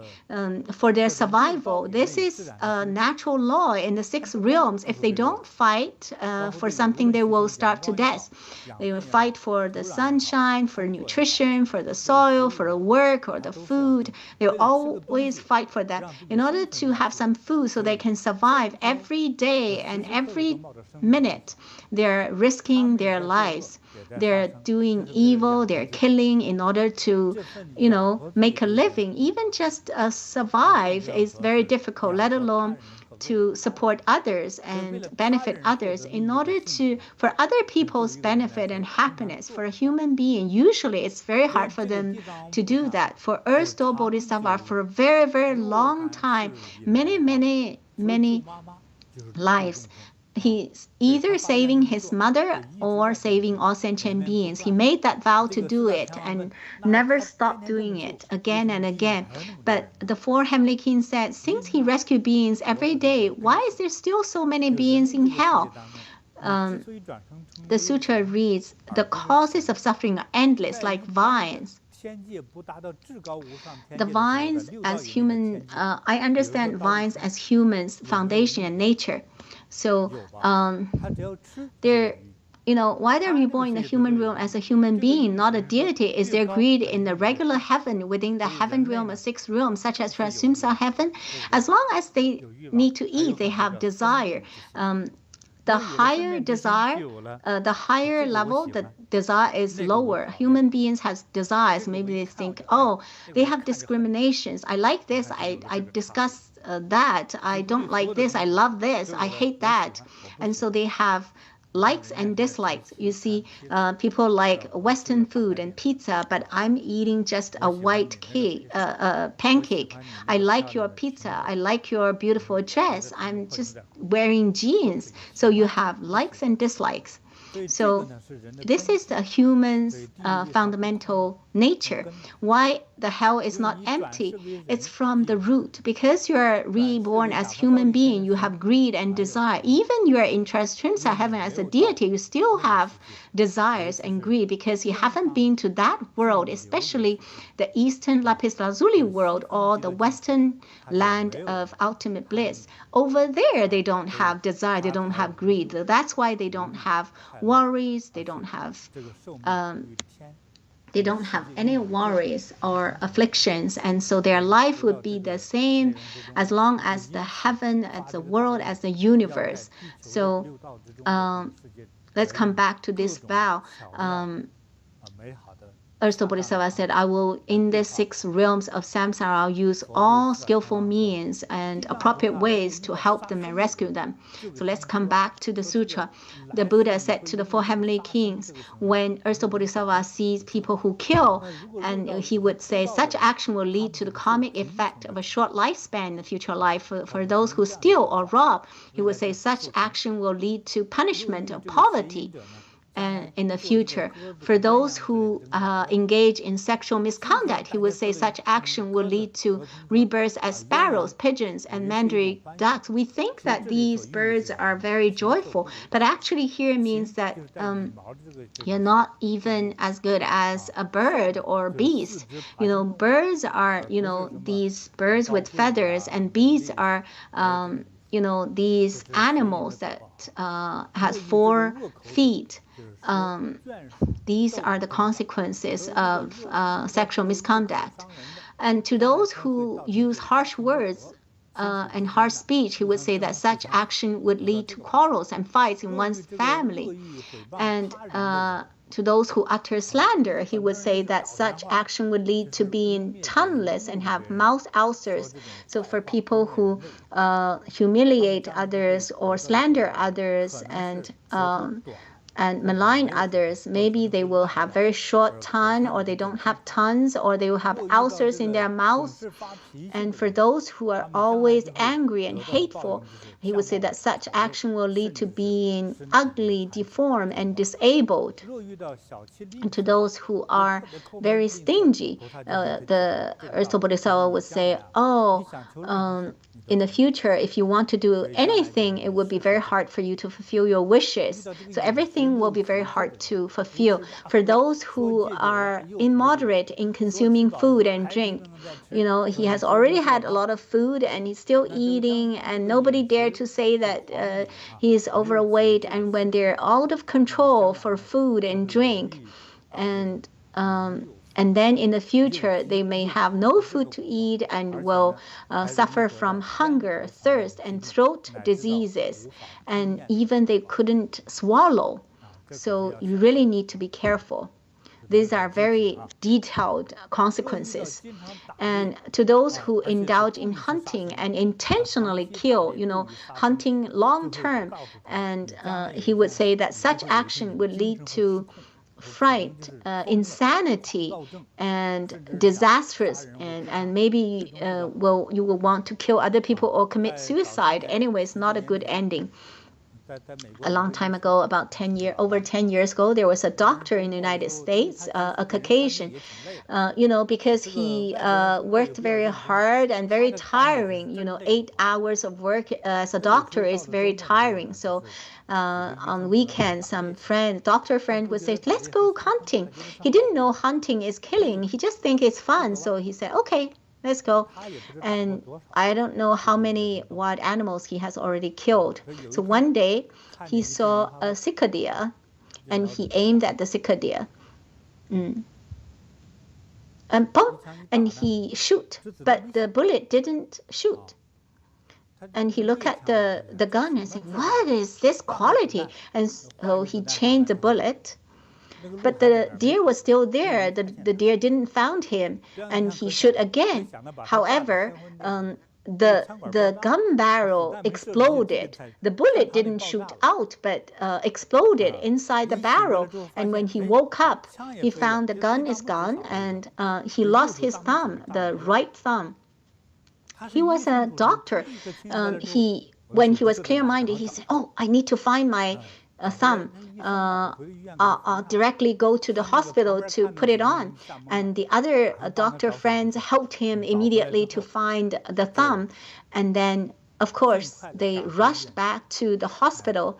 for their survival. This is a natural law in the 6 realms. If they don't fight for something, they will starve to death. They will fight for the sunshine, for nutrition, for the soil, for the work or the food. They will always fight for that in order to have some food so they can survive every day and every minute. They're risking their lives. They're doing evil, they're killing in order to, make a living. Even just survive is very difficult, let alone to support others and benefit others. In order for other people's benefit and happiness, for a human being, usually it's very hard for them to do that. For Earth Store Bodhisattva, for a very, very long time, many lives, he's either saving his mother or saving all sentient beings. He made that vow to do it and never stopped doing it again and again. But the 4 heavenly kings said, since he rescued beings every day, why is there still so many beings in hell? The sutra reads, the causes of suffering are endless, like vines. The vines as human, I understand vines as humans' foundation and nature. So they're, why they're reborn in the human realm as a human being, not a deity, is their greed in the regular heaven within the heaven realm or 6 realms, such as Samsara heaven. As long as they need to eat, they have desire. The higher desire, the higher level, the desire is lower. Human beings have desires. Maybe they think, oh, they have discriminations. I like this. I discuss that. I don't like this. I love this. I hate that. And so they have likes and dislikes. You see, people like Western food and pizza, but I'm eating just a white cake, pancake. I like your pizza. I like your beautiful dress. I'm just wearing jeans. So you have likes and dislikes. So this is the human's fundamental nature. Why the hell is not empty? It's from the root. Because you are reborn as human being, you have greed and desire. Even you are in Transcendental heaven as a deity, you still have desires and greed because you haven't been to that world, especially the Eastern lapis lazuli world or the Western land of ultimate bliss. Over there, they don't have desire, they don't have greed. That's why they don't have worries, they don't have any worries or afflictions, and so their life would be the same as long as the heaven, as the world, as the universe. So let's come back to this vow. Earth Store Bodhisattva said, I will, in the 6 realms of samsara, I'll use all skillful means and appropriate ways to help them and rescue them. So let's come back to the sutra. The Buddha said to the 4 heavenly kings, when Earth Store Bodhisattva sees people who kill, and he would say, such action will lead to the karmic effect of a short lifespan in the future life. For those who steal or rob, he would say, such action will lead to punishment of poverty. And in the future, for those who engage in sexual misconduct, he would say such action will lead to rebirths as sparrows, pigeons, and mandrake ducks. We think that these birds are very joyful, but actually here means that you're not even as good as a bird or beast. Birds are, these birds with feathers, and beasts are, these animals that has 4 feet. These are the consequences of sexual misconduct. And to those who use harsh words and harsh speech, he would say that such action would lead to quarrels and fights in one's family. And to those who utter slander, he would say that such action would lead to being tongueless and have mouth ulcers. So for people who humiliate others or slander others and and malign others. Maybe they will have very short tongue, or they don't have tongues, or they will have ulcers in their mouth. And for those who are always angry and hateful, he would say that such action will lead to being ugly, deformed, and disabled. And to those who are very stingy, the Earth Store Bodhisattva would say, in the future, if you want to do anything, it would be very hard for you to fulfill your wishes. So everything will be very hard to fulfill. For those who are immoderate in consuming food and drink, he has already had a lot of food and he's still eating, and nobody dare to say that he is overweight. And when they're out of control for food and drink, and then in the future, they may have no food to eat and will suffer from hunger, thirst, and throat diseases. And even they couldn't swallow. So you really need to be careful. These are very detailed consequences. And to those who indulge in hunting and intentionally kill, hunting long term, and he would say that such action would lead to fright, insanity, and disastrous, and maybe you will want to kill other people or commit suicide. Anyways, not a good ending. A long time ago, over 10 years ago, there was a doctor in the United States, a Caucasian, because he worked very hard and very tiring. 8 hours of work as a doctor is very tiring. So on weekends, some doctor friend would say, let's go hunting. He didn't know hunting is killing. He just think it's fun. So he said, okay, let's go. And I don't know how many wild animals he has already killed. So one day he saw a cicada and he aimed at the cicada. And boom, and he shoot, but the bullet didn't shoot. And he looked at the gun and said, what is this quality? And so he changed the bullet. But the deer was still there. The deer didn't found him, and he shot again. However, the gun barrel exploded. The bullet didn't shoot out, but exploded inside the barrel. And when he woke up, he found the gun is gone, and he lost his thumb, the right thumb. He was a doctor. When he was clear-minded, he said, "Oh, I need to find my thumb. I'll directly go to the hospital to put it on." And the other doctor friends helped him immediately to find the thumb. And then, of course, they rushed back to the hospital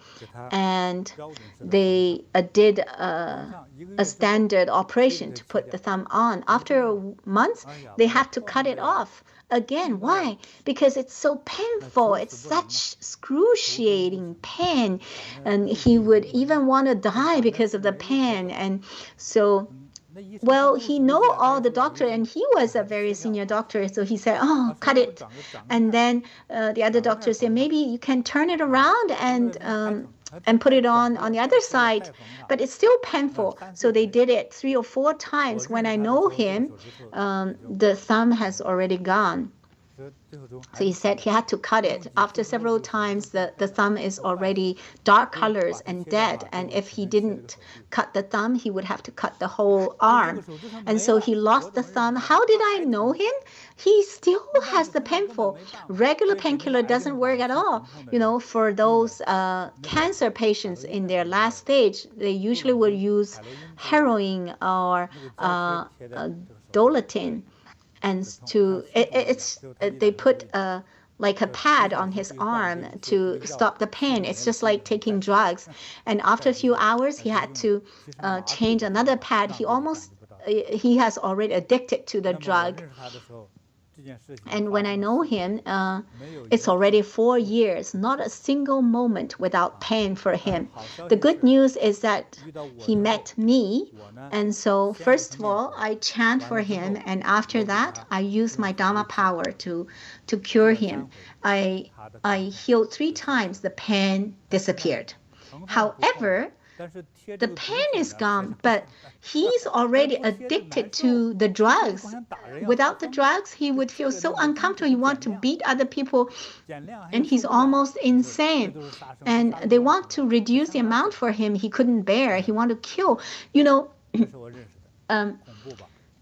and they did a standard operation to put the thumb on. After months, they had to cut it off. Again, why? Because it's so painful. It's such excruciating pain. And he would even want to die because of the pain. And so, well, he know all the doctor, and he was a very senior doctor. So he said, "Oh, cut it." And then the other doctor said, "Maybe you can turn it around and put it on the other side." But it's still painful. So they did it 3 or 4 times. When I know him, the thumb has already gone. So he said he had to cut it. After several times, the thumb is already dark colors and dead. And if he didn't cut the thumb, he would have to cut the whole arm. And so he lost the thumb. How did I know him? He still has the painful. Regular painkiller doesn't work at all. For those cancer patients in their last stage, they usually will use heroin or Dolatin. And they put like a pad on his arm to stop the pain. It's just like taking drugs. And after a few hours, he had to change another pad. He has already addicted to the drug. And when I know him, it's already 4 years, not a single moment without pain for him. The good news is that he met me. And so, first of all, I chant for him. And after that, I use my Dharma power to cure him. I healed 3 times. The pain disappeared. However, the pain is gone, but he's already addicted to the drugs. Without the drugs, he would feel so uncomfortable. He wants to beat other people, and he's almost insane. And they want to reduce the amount for him. He couldn't bear. He wanted to kill.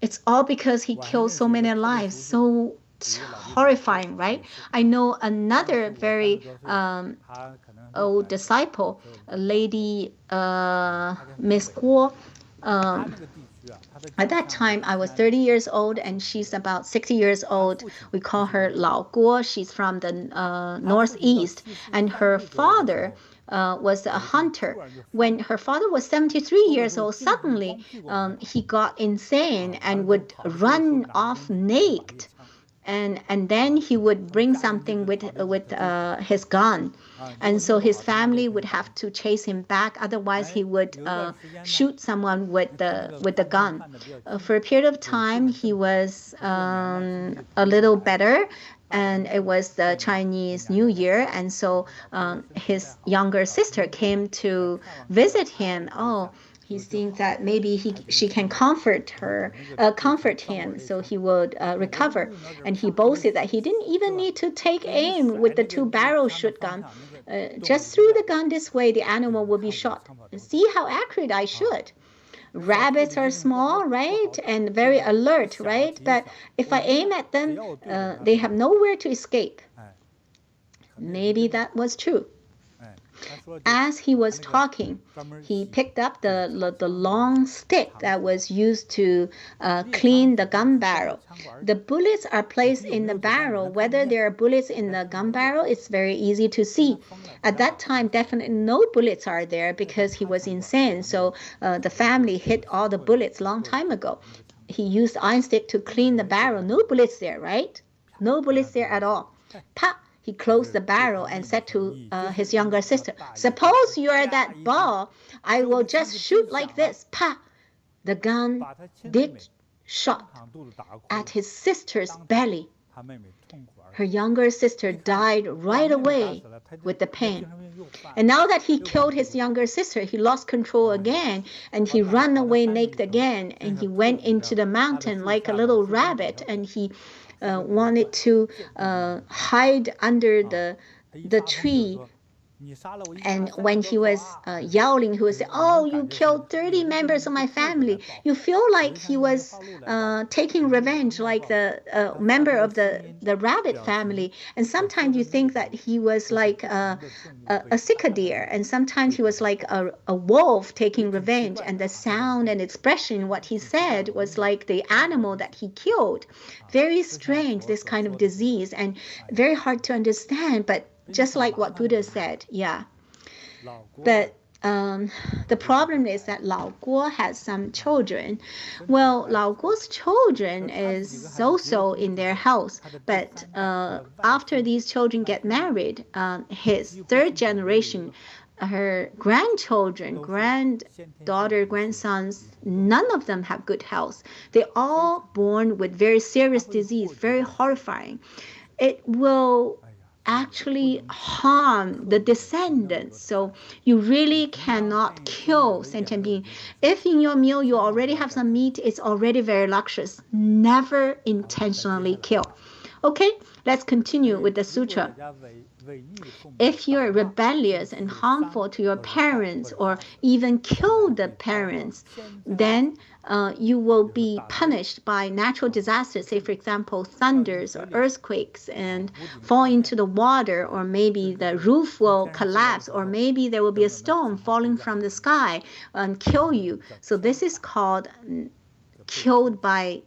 It's all because he killed so many lives. So horrifying, right? I know another very old disciple, a lady, Miss Guo. At that time, I was 30 years old, and she's about 60 years old. We call her Lao Guo. She's from the northeast, and her father was a hunter. When her father was 73 years old, suddenly he got insane and would run off naked. And then he would bring something with his gun, and so his family would have to chase him back. Otherwise, he would shoot someone with the gun. For a period of time, he was a little better, and it was the Chinese New Year, and so his younger sister came to visit him. Oh, he thinks that maybe she can comfort him, so he would recover. And he boasted that he didn't even need to take aim with the 2-barrel shotgun. Just through the gun this way, the animal will be shot. See how accurate I shoot. Rabbits are small, right, and very alert, right? But if I aim at them, they have nowhere to escape. Maybe that was true. As he was talking, he picked up the long stick that was used to clean the gun barrel. The bullets are placed in the barrel. Whether there are bullets in the gun barrel, it's very easy to see. At that time, definitely no bullets are there because he was insane. So the family hid all the bullets long time ago. He used iron stick to clean the barrel. No bullets there, right? No bullets there at all. Pop! He closed the barrel and said to his younger sister, "Suppose you are that ball, I will just shoot like this." Pa! The gun did shot at his sister's belly. Her younger sister died right away with the pain. And now that he killed his younger sister, he lost control again, and he ran away naked again, and he went into the mountain like a little rabbit, and he wanted to hide under the tree. And when he was yelling, he would say, "Oh, you killed 30 members of my family." You feel like he was taking revenge, like the member of the rabbit family. And sometimes you think that he was like a cicadere, and sometimes he was like a wolf taking revenge. And the sound and expression, what he said, was like the animal that he killed. Very strange, this kind of disease, and very hard to understand, but just like what Buddha said, yeah. But the problem is that Lao Guo has some children. Well, Lao Guo's children is also in their house, but after these children get married, his third generation, her grandchildren, granddaughter, grandsons, none of them have good health. They're all born with very serious disease, very horrifying. It will actually harm the descendants. So you really cannot kill sentient being. If in your meal you already have some meat, it's already very luxurious. Never intentionally kill. Okay, let's continue with the sutra. If you're rebellious and harmful to your parents, or even kill the parents, then you will be punished by natural disasters, say for example thunders or earthquakes, and fall into the water, or maybe the roof will collapse, or maybe there will be a stone falling from the sky and kill you. So this is called killed by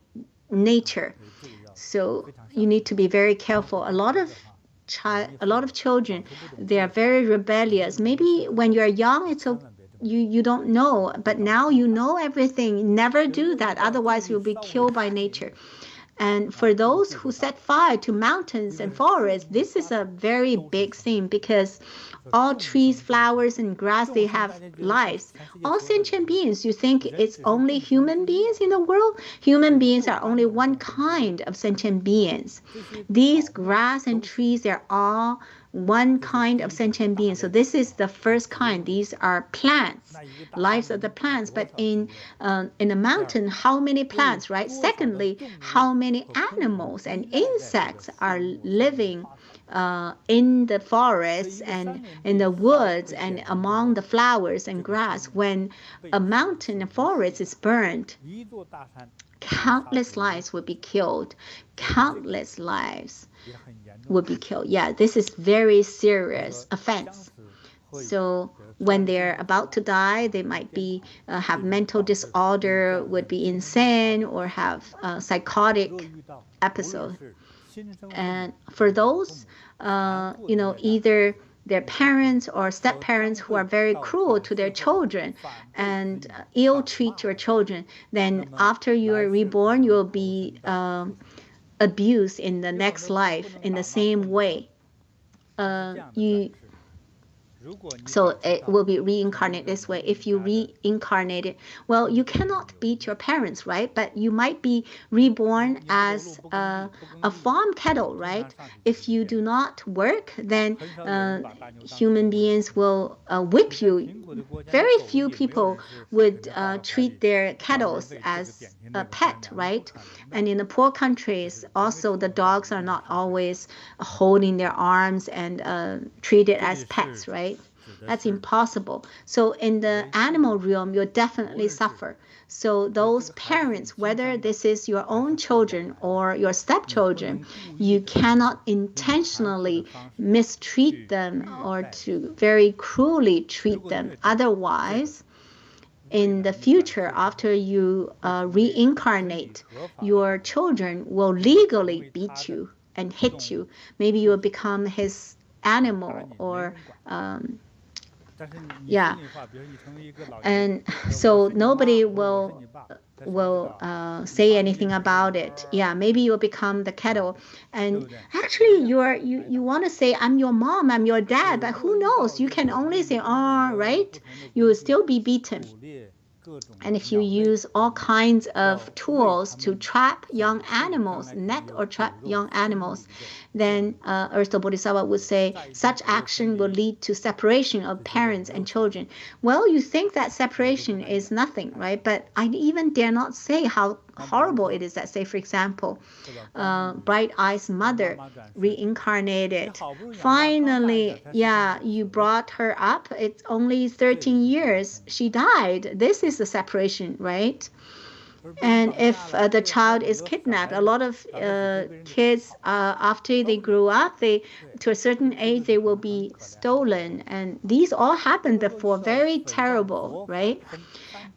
nature. So you need to be very careful. A lot of children, they are very rebellious. Maybe when you're young, it's okay. You don't know, but now you know everything. Never do that, otherwise you'll be killed by nature. And for those who set fire to mountains and forests, this is a very big thing, because all trees, flowers, and grass, they have lives. All sentient beings, you think it's only human beings in the world? Human beings are only one kind of sentient beings. These grass and trees, they're all one kind of sentient being. So this is the first kind. These are plants, lives of the plants. But in a mountain, how many plants, right? Secondly, how many animals and insects are living in the forests and in the woods and among the flowers and grass. When a mountain, a forest is burned, countless lives would be killed. Countless lives would be killed. Yeah, this is very serious offense. So when they're about to die, they might be have mental disorder, would be insane, or have a psychotic episode. And for those, either their parents or step-parents who are very cruel to their children and ill-treat your children, then after you are reborn, you will be abused in the next life in the same way. So it will be reincarnated this way. If you reincarnate it, well, you cannot beat your parents, right? But you might be reborn as a farm cattle, right? If you do not work, then human beings will whip you. Very few people would treat their cattle as a pet, right? And in the poor countries, also the dogs are not always holding their arms and treated as pets, right? That's impossible. So in the animal realm, you'll definitely suffer. So those parents, whether this is your own children or your stepchildren, you cannot intentionally mistreat them or to very cruelly treat them. Otherwise, in the future, after you reincarnate, your children will legally beat you and hit you. Maybe you will become his animal or and so nobody will say anything about it. Yeah, maybe you'll become the cattle, and actually you want to say, I'm your mom, I'm your dad, but who knows? You can only say, oh, right? You will still be beaten. And if you use all kinds of tools to trap young animals, net or trap young animals, then Earth Store Bodhisattva would say such action will lead to separation of parents and children. Well, you think that separation is nothing, right? But I even dare not say how horrible it is that, say, for example, Bright Eyes' mother reincarnated. Finally, yeah, you brought her up. It's only 13 years. She died. This is the separation, right? And if the child is kidnapped, a lot of kids, after they grow up, to a certain age, they will be stolen. And these all happened before, very terrible, right?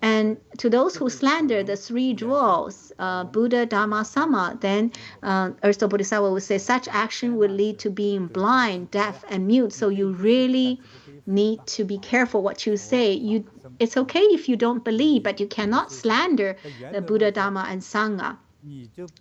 And to those who slander the three jewels, Buddha, Dharma, Sangha, then Earth Store Bodhisattva would say such action would lead to being blind, deaf, and mute. So you really need to be careful what you say. It's okay if you don't believe, but you cannot slander the Buddha, Dharma, and Sangha.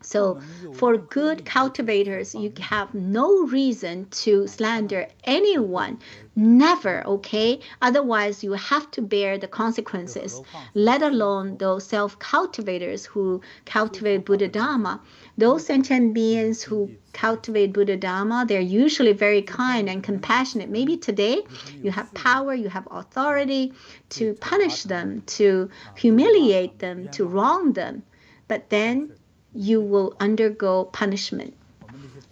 So for good cultivators, you have no reason to slander anyone. Never, okay? Otherwise, you have to bear the consequences, let alone those self-cultivators who cultivate Buddha Dharma. Those sentient beings who cultivate Buddha Dharma, they're usually very kind and compassionate. Maybe today you have power, you have authority to punish them, to humiliate them, to wrong them. But then you will undergo punishment.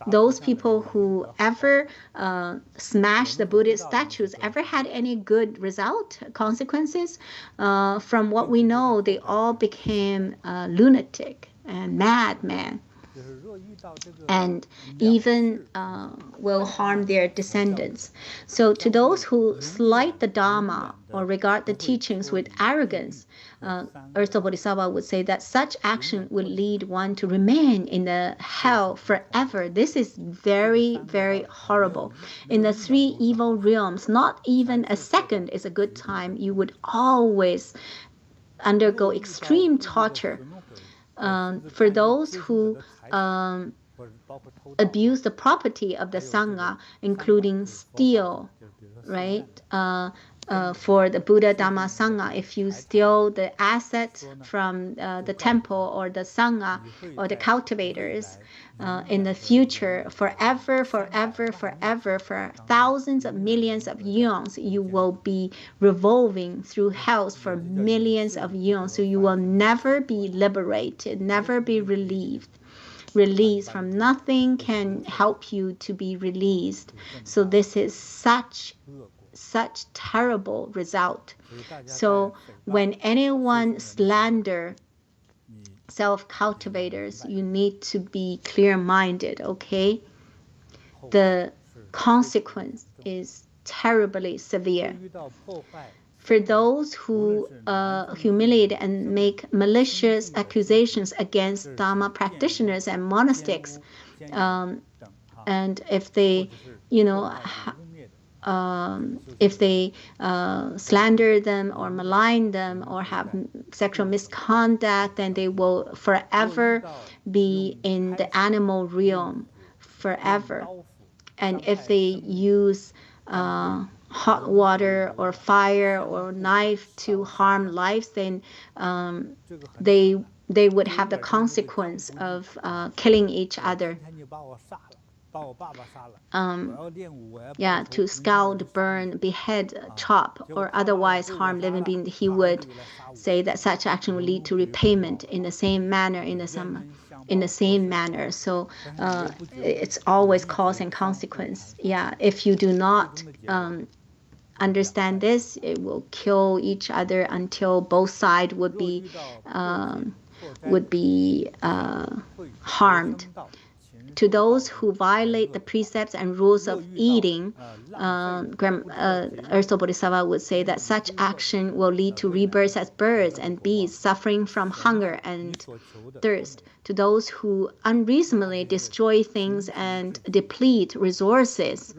Those people who ever smashed the Buddhist statues ever had any good result, consequences? From what we know, they all became lunatic and madman, and even will harm their descendants. So to those who slight the Dharma or regard the teachings with arrogance, Earth Store Bodhisattva would say that such action would lead one to remain in the hell forever. This is very, very horrible. In the three evil realms, not even a second is a good time. You would always undergo extreme torture. For those who abuse the property of the Sangha, including steal, right? for the Buddha, Dharma, Sangha. If you steal the assets from the temple or the Sangha or the cultivators, in the future, forever, forever, forever, for thousands of millions of eons, you will be revolving through hells for millions of eons. So you will never be liberated, never be released from nothing can help you to be released. So this is such terrible result. So when anyone slander self-cultivators, you need to be clear-minded, okay? The consequence is terribly severe. For those who humiliate and make malicious accusations against Dharma practitioners and monastics, and if they, if they slander them or malign them or have sexual misconduct, then they will forever be in the animal realm, forever. And if they use hot water or fire or knife to harm lives, then they would have the consequence of killing each other. To scald, burn, behead, chop, or otherwise harm living beings, he would say that such action will lead to repayment in the same manner, So it's always cause and consequence. If you do not understand this, it will kill each other until both sides would be harmed. To those who violate the precepts and rules of eating, Earth Store Bodhisattva would say that such action will lead to rebirth as birds and bees, suffering from hunger and thirst. To those who unreasonably destroy things and deplete resources,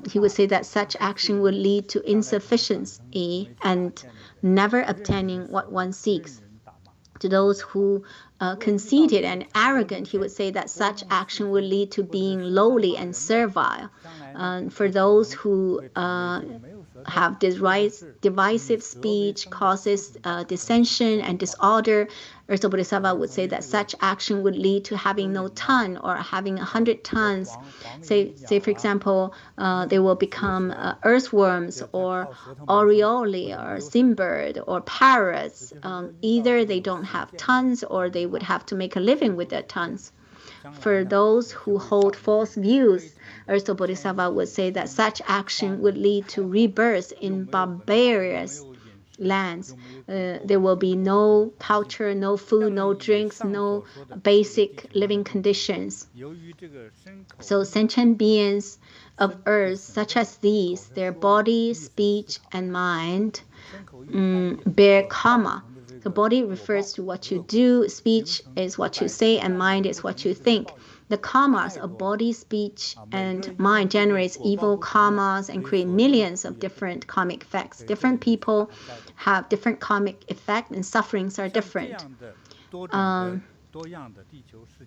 he would say that such action would lead to insufficiency and never obtaining what one seeks. To those who conceited and arrogant, he would say that such action would lead to being lowly and servile. For those who have divisive speech, causes dissension and disorder, Earth Store Bodhisattva would say that such action would lead to having no tongue or having 100 tongues. Say for example, they will become earthworms or oriole or simbird or parrots. Either they don't have tongues or they would have to make a living with their tongues. For those who hold false views, Earth Store Bodhisattva would say that such action would lead to rebirth in barbarous lands. There will be no culture, no food, no drinks, no basic living conditions. So sentient beings of earth, such as these, their body, speech, and mind bear karma. The body refers to what you do, speech is what you say, and mind is what you think. The karmas of body, speech, and mind generates evil karmas and create millions of different karmic effects. Different people have different karmic effects and sufferings are different.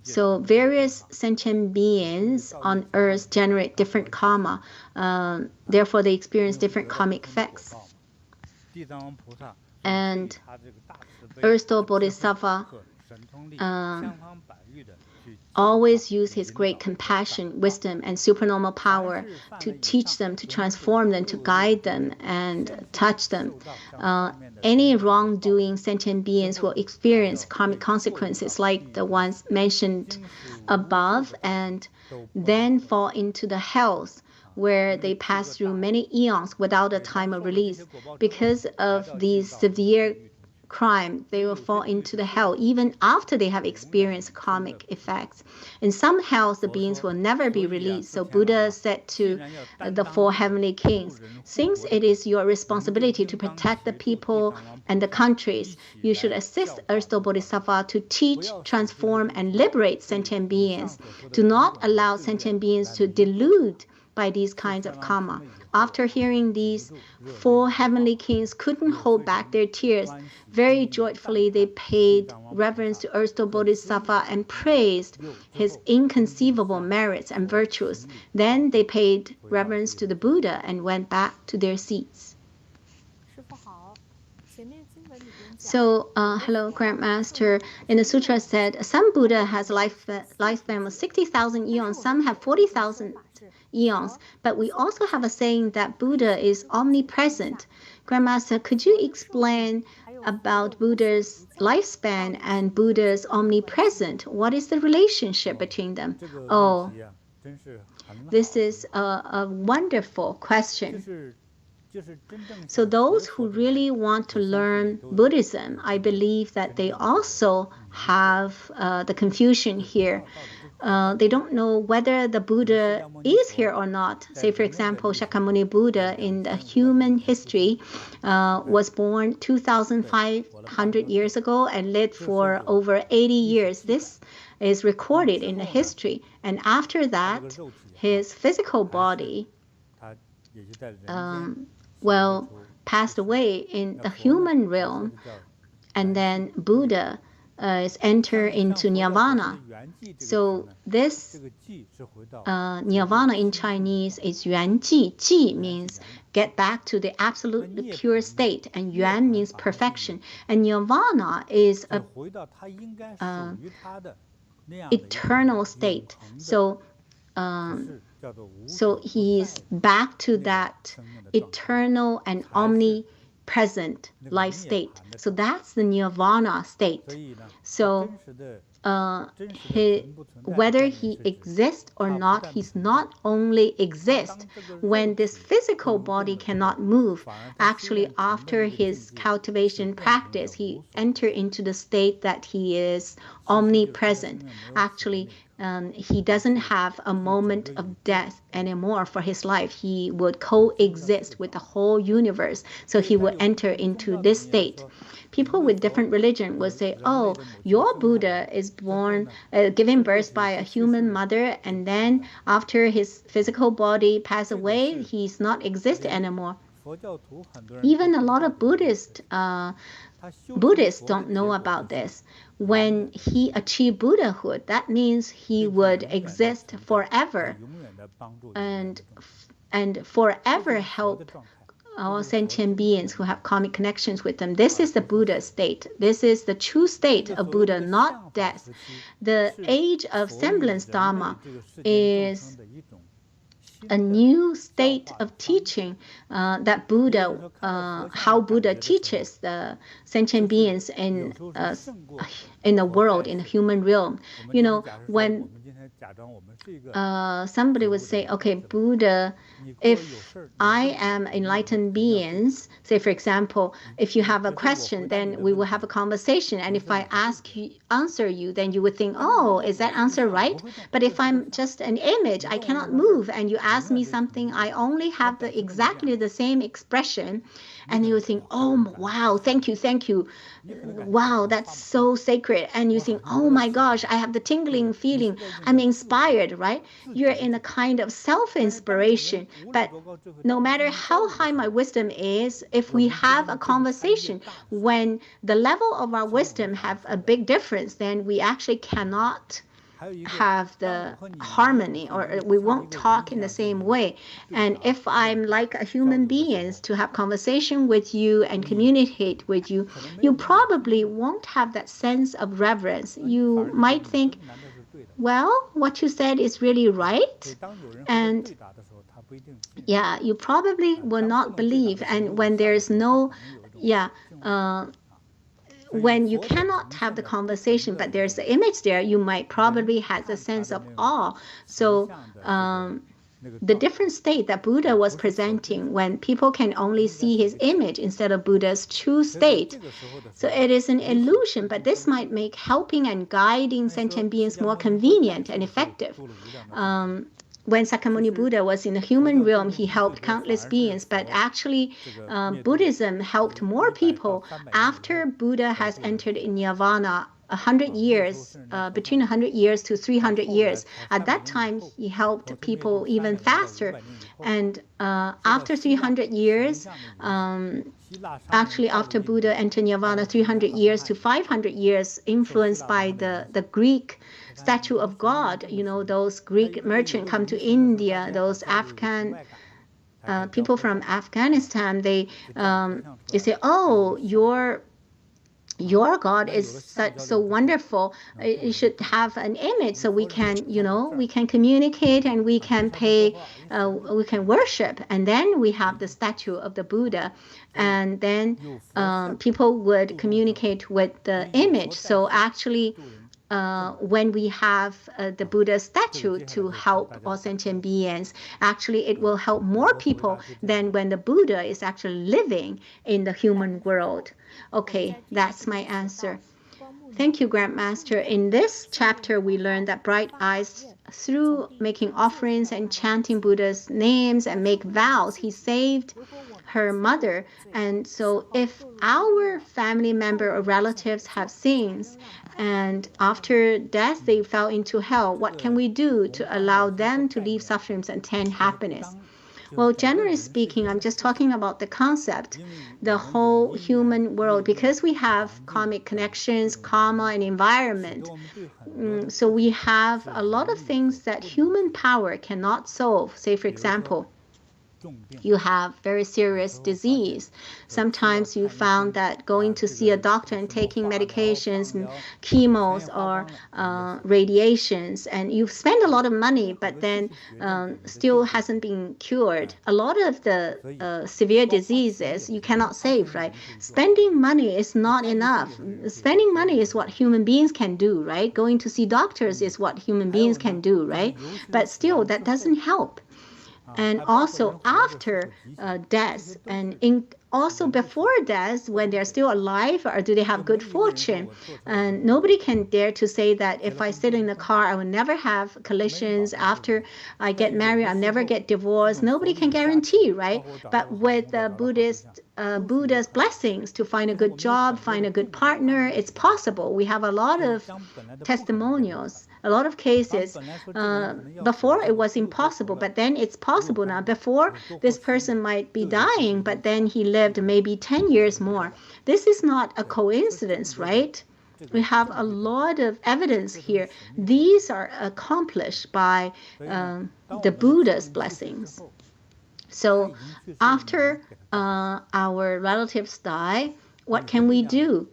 So various sentient beings on earth generate different karma. Therefore, they experience different karmic effects. And Earth Store Bodhisattva always use his great compassion, wisdom, and supernormal power to teach them, to transform them, to guide them, and touch them. Any wrongdoing sentient beings will experience karmic consequences like the ones mentioned above, and then fall into the hells, where they pass through many eons without a time of release. Because of these severe crime, they will fall into the hell even after they have experienced karmic effects. In some hells, the beings will never be released. So Buddha said to the 4 heavenly kings, since it is your responsibility to protect the people and the countries, you should assist Earth Store Bodhisattva to teach, transform, and liberate sentient beings. Do not allow sentient beings to delude by these kinds of karma. After hearing these, 4 heavenly kings couldn't hold back their tears. Very joyfully, they paid reverence to Earth Store Bodhisattva and praised his inconceivable merits and virtues. Then they paid reverence to the Buddha and went back to their seats. So, hello, Grandmaster. In the Sutra said, some Buddha has lifespan of 60,000 eons, some have 40,000 eons. But we also have a saying that Buddha is omnipresent. Grandmaster, could you explain about Buddha's lifespan and Buddha's omnipresent? What is the relationship between them? Oh, this is a wonderful question. So those who really want to learn Buddhism, I believe that they also have the confusion here. They don't know whether the Buddha is here or not. Say, for example, Shakyamuni Buddha in the human history was born 2,500 years ago and lived for over 80 years. This is recorded in the history. And after that, his physical body passed away in the human realm, and then Buddha is entered into nirvana. So this nirvana in Chinese is yuan ji. Ji means get back to the absolutely pure state, and yuan means perfection. And nirvana is a eternal state. So he is back to that eternal and omnipresent life state. So that's the nirvana state. So whether he exists or not, he's not only exists when this physical body cannot move. Actually, after his cultivation practice, he entered into the state that he is omnipresent. Actually, he doesn't have a moment of death anymore for his life. He would coexist with the whole universe. So he would enter into this state. People with different religion will say, oh, your Buddha is born, given birth by a human mother, and then after his physical body passed away, he's not exist anymore. Even a lot of Buddhists don't know about this. When he achieved Buddhahood, that means he would exist forever and forever help all sentient beings who have karmic connections with them. This is the Buddha state. This is the true state of Buddha, not death. The age of semblance Dharma is a new state of teaching that Buddha, how Buddha teaches the sentient beings in the world, in the human realm. You know, when somebody would say, okay, Buddha, if I am enlightened beings, say for example, if you have a question, then we will have a conversation. And if I answer you, then you would think, oh, is that answer right? But if I'm just an image, I cannot move, and you ask me something, I only have exactly the same expression, and you think, oh, wow, thank you. Wow, that's so sacred. And you think, oh my gosh, I have the tingling feeling. I'm inspired, right? You're in a kind of self-inspiration. But no matter how high my wisdom is, if we have a conversation, when the level of our wisdom have a big difference, then we actually cannot have the harmony, or we won't talk in the same way. And if I'm like a human being to have conversation with you and communicate with you, you probably won't have that sense of reverence. You might think, well, what you said is really right, and yeah, you probably will not believe. And when there's no when you cannot have the conversation, but there's the image there, you might probably have a sense of awe. So the different state that Buddha was presenting, when people can only see his image instead of Buddha's true state. So it is an illusion, but this might make helping and guiding sentient beings more convenient and effective. When Shakyamuni Buddha was in the human realm, he helped countless beings, but actually Buddhism helped more people after Buddha has entered in nirvana 100 years, between 100 years to 300 years. At that time, he helped people even faster. And after 300 years, actually after Buddha entered nirvana, 300 years to 500 years, influenced by the Greek statue of God. You know, those Greek merchants come to India, those African people from Afghanistan, they say, oh, your your God is so wonderful. It should have an image so we can, we can communicate and we can pay, we can worship. And then we have the statue of the Buddha. And then people would communicate with the image. So actually, when we have the Buddha statue to help all sentient beings, actually it will help more people than when the Buddha is actually living in the human world. Okay, that's my answer. Thank you, Grandmaster. In this chapter, we learned that bright eyes, through making offerings and chanting Buddha's names and make vows, he saved her mother. And so if our family member or relatives have sins and after death they fell into hell, what can we do to allow them to leave sufferings and attain happiness? Well, generally speaking, I'm just talking about the concept, the whole human world, because we have karmic connections, karma, and environment. So we have a lot of things that human power cannot solve. Say, for example, you have very serious disease. Sometimes you found that going to see a doctor and taking medications, chemos or radiations, and you've spent a lot of money, but then still hasn't been cured. A lot of the severe diseases you cannot save, right? Spending money is not enough. Spending money is what human beings can do, right? Going to see doctors is what human beings can do, right? But still, that doesn't help. And also after death, and also before death, when they're still alive, or do they have good fortune? And nobody can dare to say that if I sit in the car, I will never have collisions. After I get married, I'll never get divorced. Nobody can guarantee, right? But with Buddha's blessings to find a good job, find a good partner, it's possible. We have a lot of testimonials, a lot of cases. Before it was impossible, but then it's possible now. Before, this person might be dying, but then he lived maybe 10 years more. This is not a coincidence, right? We have a lot of evidence here. These are accomplished by the Buddha's blessings. So after our relatives die, what can we do?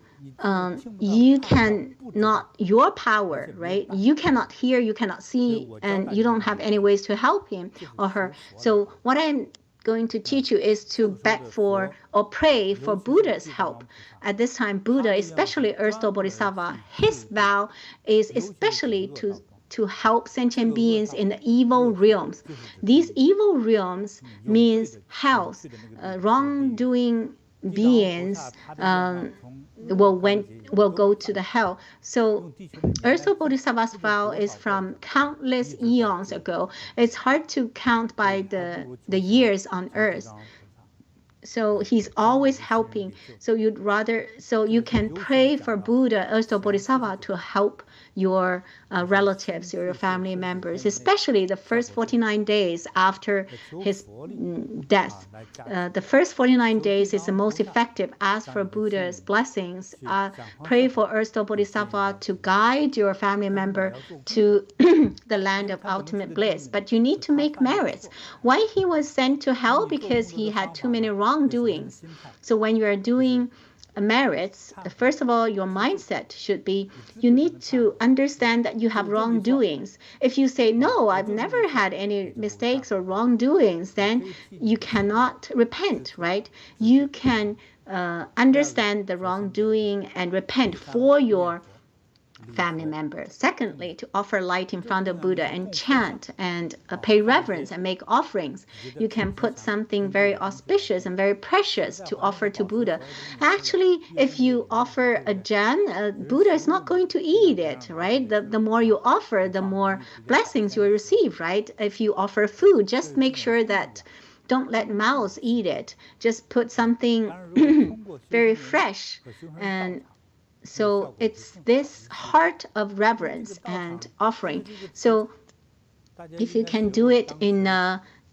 You cannot, your power, right? You cannot hear, you cannot see, and you don't have any ways to help him or her. So what I'm going to teach you is to beg for or pray for Buddha's help. At this time, Buddha, especially Earth Store Bodhisattva, his vow is especially to help sentient beings in the evil realms. These evil realms means health, wrongdoing beings will go to the hell. So Earth Store Bodhisattva's vow is from countless eons ago. It's hard to count by the years on earth. So he's always helping. So you can pray for Buddha, Earth Store Bodhisattva, to help your relatives or your family members, especially the first 49 days after his death. The first 49 days is the most effective. Ask for Buddha's blessings. Pray for Earth Store Bodhisattva to guide your family member to the land of ultimate bliss. But you need to make merits. Why he was sent to hell? Because he had too many wrongdoings. So when you are doing merits, first of all, your mindset should be, you need to understand that you have wrongdoings. If you say, no, I've never had any mistakes or wrongdoings, then you cannot repent, right? You can understand the wrongdoing and repent for your family members. Secondly, to offer light in front of Buddha and chant and pay reverence and make offerings. You can put something very auspicious and very precious to offer to Buddha. Actually, if you offer a gem, Buddha is not going to eat it, right? The more you offer, the more blessings you will receive, right? If you offer food, just make sure that don't let mouse eat it. Just put something very fresh. And so it's this heart of reverence and offering. So if you can do it in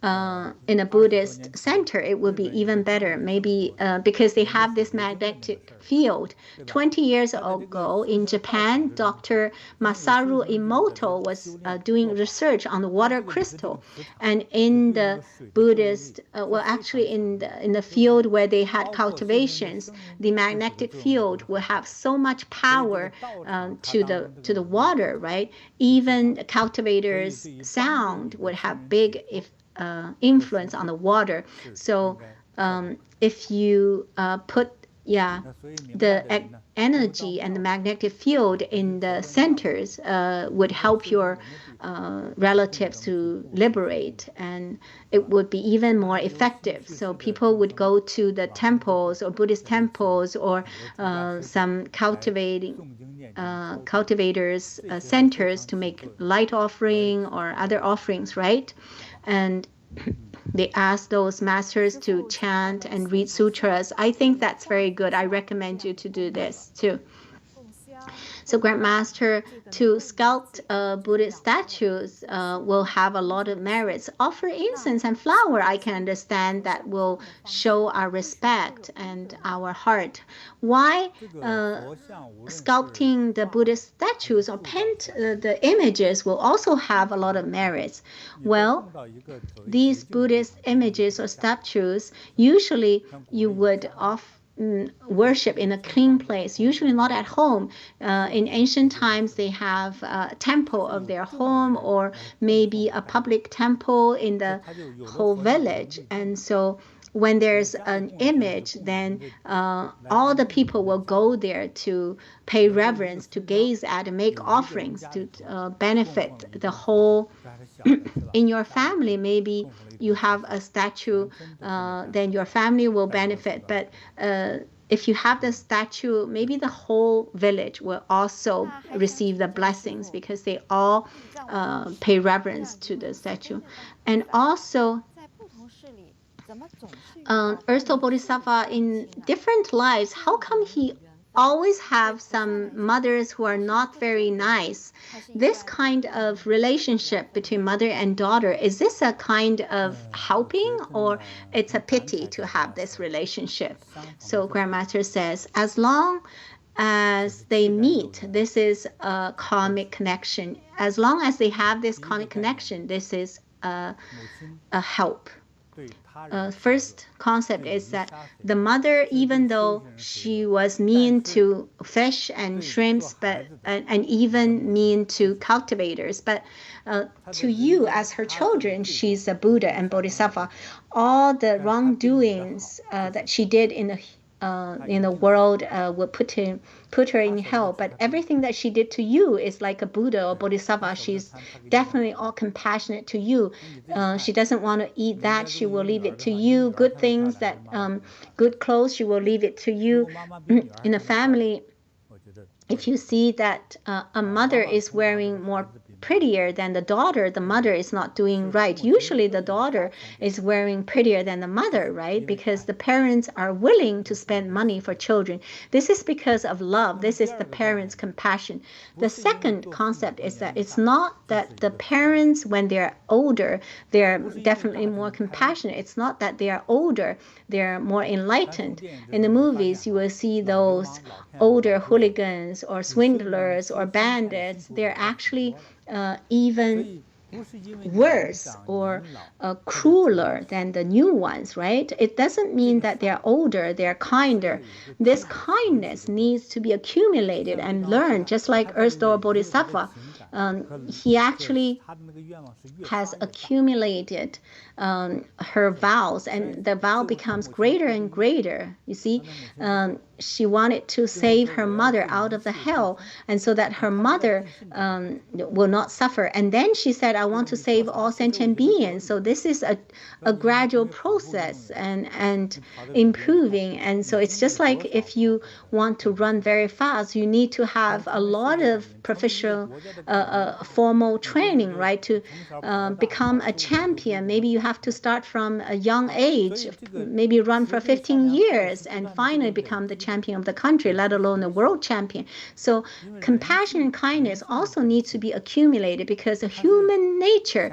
in a Buddhist center, it would be even better. Maybe because they have this magnetic field. 20 years ago in Japan, Dr. Masaru Emoto was doing research on the water crystal, and in the Buddhist, well, actually in the field where they had cultivations, the magnetic field will have so much power to the water, right? Even cultivators' sound would have big influence on the water. So if you put the energy and the magnetic field in the centers would help your relatives to liberate, and it would be even more effective. So people would go to the temples or Buddhist temples or some cultivators centers to make light offering or other offerings, right? And they ask those masters to chant and read sutras. I think that's very good. I recommend you to do this too. So Grandmaster, to sculpt Buddhist statues will have a lot of merits. Offer incense and flower, I can understand that will show our respect and our heart. Why sculpting the Buddhist statues or paint the images will also have a lot of merits? Well, these Buddhist images or statues, usually you would worship in a clean place, usually not at home. In ancient times, they have a temple of their home or maybe a public temple in the whole village. And so when there's an image, then all the people will go there to pay reverence, to gaze at and make offerings to benefit the whole. In your family, maybe you have a statue, then your family will benefit. But if you have the statue, maybe the whole village will also receive the blessings because they all pay reverence to the statue. And also, Earth Store Bodhisattva in different lives, how come he always have some mothers who are not very nice? This kind of relationship between mother and daughter, is this a kind of helping, or it's a pity to have this relationship? So Grandmaster says, as long as they meet, this is a karmic connection. As long as they have this karmic connection, this is a help. First concept is that the mother, even though she was mean to fish and shrimps, and even mean to cultivators, but to you as her children, she's a Buddha and Bodhisattva. All the wrongdoings that she did in the world will put her in hell, but everything that she did to you is like a Buddha or Bodhisattva. She's definitely all compassionate to you. She doesn't want to eat that, she will leave it to you. Good things, that good clothes, she will leave it to you. In a family, if you see that a mother is wearing more prettier than the daughter, the mother is not doing right. Usually the daughter is wearing prettier than the mother, right? Because the parents are willing to spend money for children. This is because of love. This is the parents' compassion. The second concept is that it's not that the parents, when they're older, they're definitely more compassionate. It's not that they are older, they're more enlightened. In the movies, you will see those older hooligans or swindlers or bandits. They're actually even worse or crueler than the new ones, right? It doesn't mean that they're older, they're kinder. This kindness needs to be accumulated and learned, just like Earth Store Bodhisattva. He actually has accumulated her vows, and the vow becomes greater and greater. You see, she wanted to save her mother out of the hell, and so that her mother will not suffer. And then she said, I want to save all sentient beings. So this is a gradual process and improving. And so it's just like if you want to run very fast, you need to have a lot of professional formal training, right? To become a champion, maybe you have to start from a young age, maybe run for 15 years and finally become the champion. champion of the country, let alone a world champion. So compassion and kindness also needs to be accumulated, because the human nature,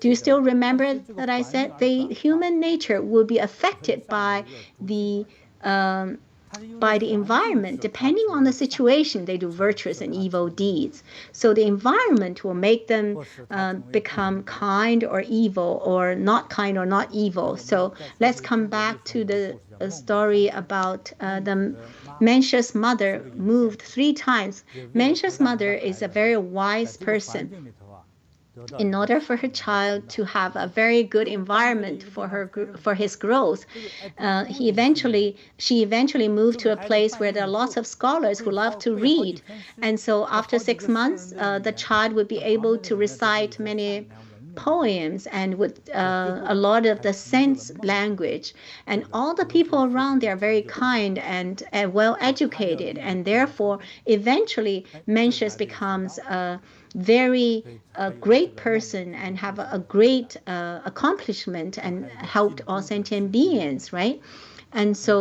do you still remember that I said the human nature will be affected by the environment. Depending on the situation, they do virtuous and evil deeds. So the environment will make them become kind or evil, or not kind or not evil. So let's come back to the story about the Mensha's mother moved 3 times. Mensha's mother is a very wise person. In order for her child to have a very good environment for his growth, she eventually moved to a place where there are lots of scholars who love to read. And so after 6 months, the child would be able to recite many poems and with a lot of the sense language. And all the people around, they are very kind and well educated, and therefore eventually Mencius becomes a very great person and have a great accomplishment and helped all sentient beings, right? And so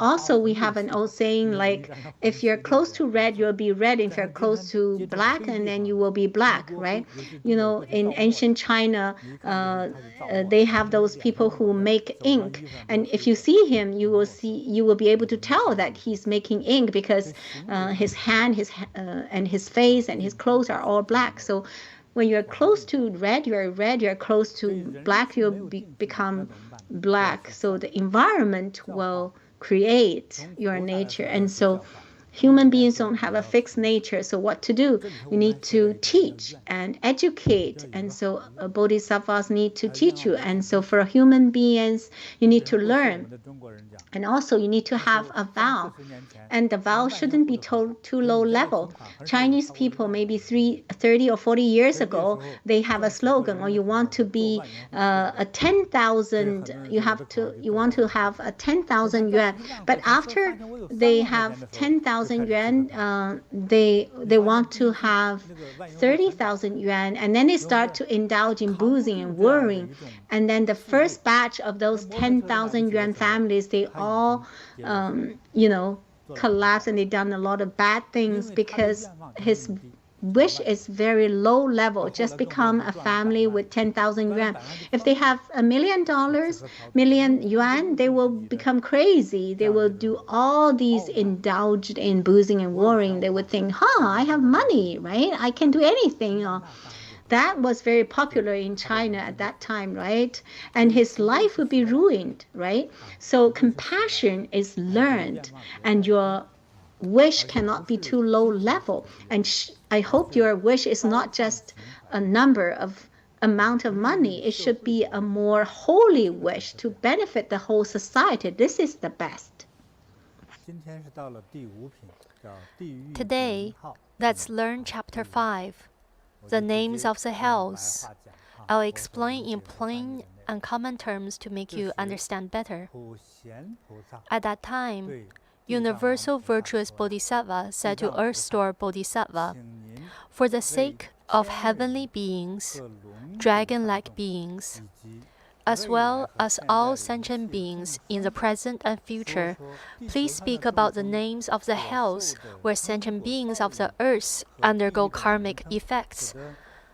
also we have an old saying like, if you're close to red, you'll be red. If you're close to black, and then you will be black, right? You know, in ancient China, they have those people who make ink. And if you see him, you will be able to tell that he's making ink, because his hand, and his face and his clothes are all black. So when you're close to red, you're red. You're close to black, you'll become black. So the environment will create your nature. And so human beings don't have a fixed nature. So what to do? You need to teach and educate. And so bodhisattvas need to teach you. And so for human beings, you need to learn. And also you need to have a vow. And the vow shouldn't be too low level. Chinese people, maybe 30 or 40 years ago, they have a slogan, or you want to be a 10,000, you want to have a 10,000 yuan. But after they have 10,000 yuan, they want to have 30,000 yuan, and then they start to indulge in boozing and worrying. And then the first batch of those 10,000 yuan families, they all, collapse, and they've done a lot of bad things, because his wish is very low level. Just become a family with 10,000 yuan. If they have $1 million yuan, they will become crazy. They will do all these indulged in boozing and worrying. They would think, I have money, right? I can do anything. That was very popular in China at that time, right? And his life would be ruined, right? So compassion is learned, and your wish cannot be too low level. And I hope your wish is not just a amount of money. It should be a more holy wish to benefit the whole society. This is the best. Today, let's learn chapter 5, the names of the hells. I'll explain in plain and common terms to make you understand better. At that time, Universal Virtuous Bodhisattva said to Earth Store Bodhisattva, for the sake of heavenly beings, dragon-like beings, as well as all sentient beings in the present and future, please speak about the names of the hells where sentient beings of the earth undergo karmic effects,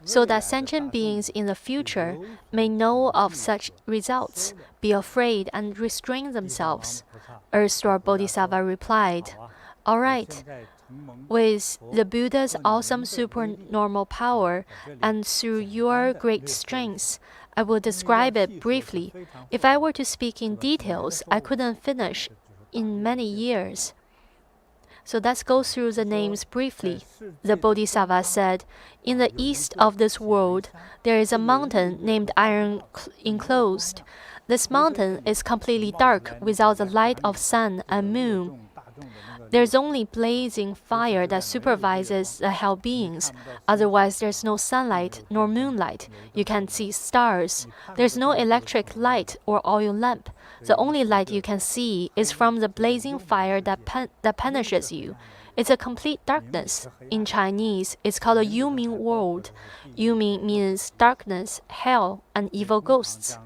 so that sentient beings in the future may know of such results, be afraid, and restrain themselves. Earth Store Bodhisattva replied, all right. With the Buddha's awesome supernormal power and through your great strength, I will describe it briefly. If I were to speak in details, I couldn't finish in many years. So let's go through the names briefly. The Bodhisattva said, in the east of this world, there is a mountain named Iron Enclosed. This mountain is completely dark without the light of sun and moon. There's only blazing fire that supervises the hell beings. Otherwise, there's no sunlight nor moonlight. You can't see stars. There's no electric light or oil lamp. The only light you can see is from the blazing fire that punishes you. It's a complete darkness. In Chinese, it's called a Yuming world. Yuming means darkness, hell, and evil ghosts.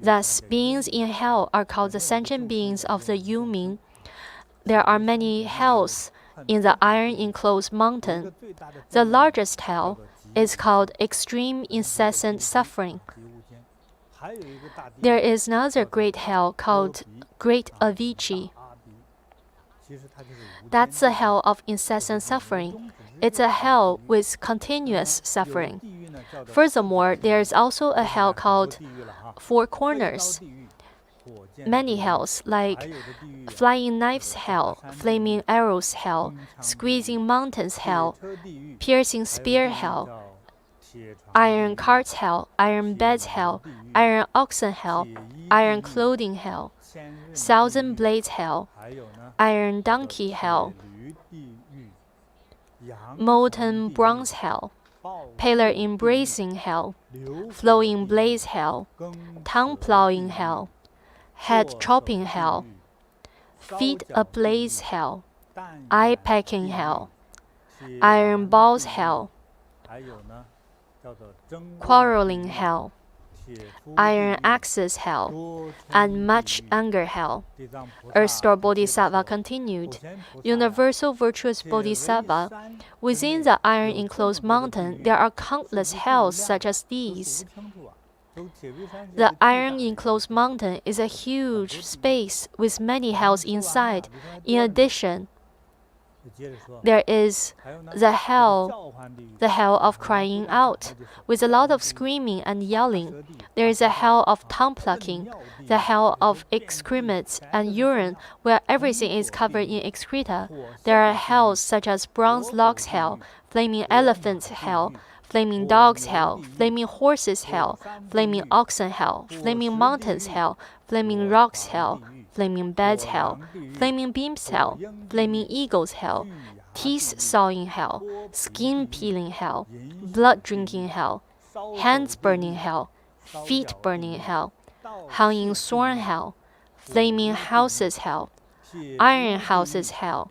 Thus, beings in hell are called the sentient beings of the Yuming. there are many hells in the iron-enclosed mountain. The largest hell is called extreme incessant suffering. There is another great hell called Great Avicii. That's the hell of incessant suffering. It's a hell with continuous suffering. Furthermore, there is also a hell called Four Corners. Many hells, like Flying Knives Hell, Flaming Arrows Hell, Squeezing Mountains Hell, Piercing Spear Hell, Iron Carts Hell, Iron Beds Hell, Iron Oxen Hell, Iron Clothing Hell, Thousand Blades Hell, Iron Donkey Hell, Molten Bronze Hell, Pillar Embracing Hell, Flowing Blaze Hell, Tongue Plowing Hell, Head Chopping Hell, Feet Ablaze Hell, Eye Packing Hell, Iron Balls Hell, Quarreling Hell, Iron Axes Hell, and much anger hell. Earth Store Bodhisattva continued, Universal Virtuous Bodhisattva, within the iron-enclosed mountain there are countless hells such as these. The iron-enclosed mountain is a huge space with many hells inside. In addition, there is the hell of crying out, with a lot of screaming and yelling. There is a hell of tongue plucking, the hell of excrements and urine, where everything is covered in excreta. There are hells such as Bronze Logs Hell, Flaming Elephants Hell, Flaming Dogs Hell, Flaming Horses Hell, Flaming Oxen Hell, Flaming Mountains Hell, Flaming Rocks Hell, Flaming Beds Hell, Flaming Beams Hell, Flaming Eagles Hell, Teeth Sawing Hell, Skin Peeling Hell, Blood Drinking Hell, Hands Burning Hell, Feet Burning Hell, Hanging Thorn Hell, Flaming Houses Hell, Iron Houses Hell,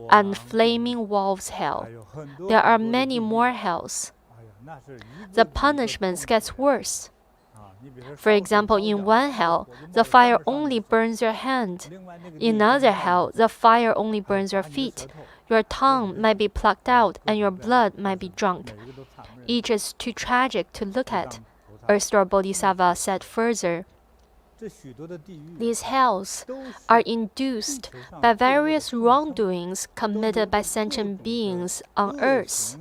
and Flaming Wolves Hell. There are many more hells. The punishments get worse. For example, in one hell, the fire only burns your hand. In another hell, the fire only burns your feet. Your tongue might be plucked out and your blood might be drunk. Each is too tragic to look at. Earth Store Bodhisattva said further, these hells are induced by various wrongdoings committed by sentient beings on earth.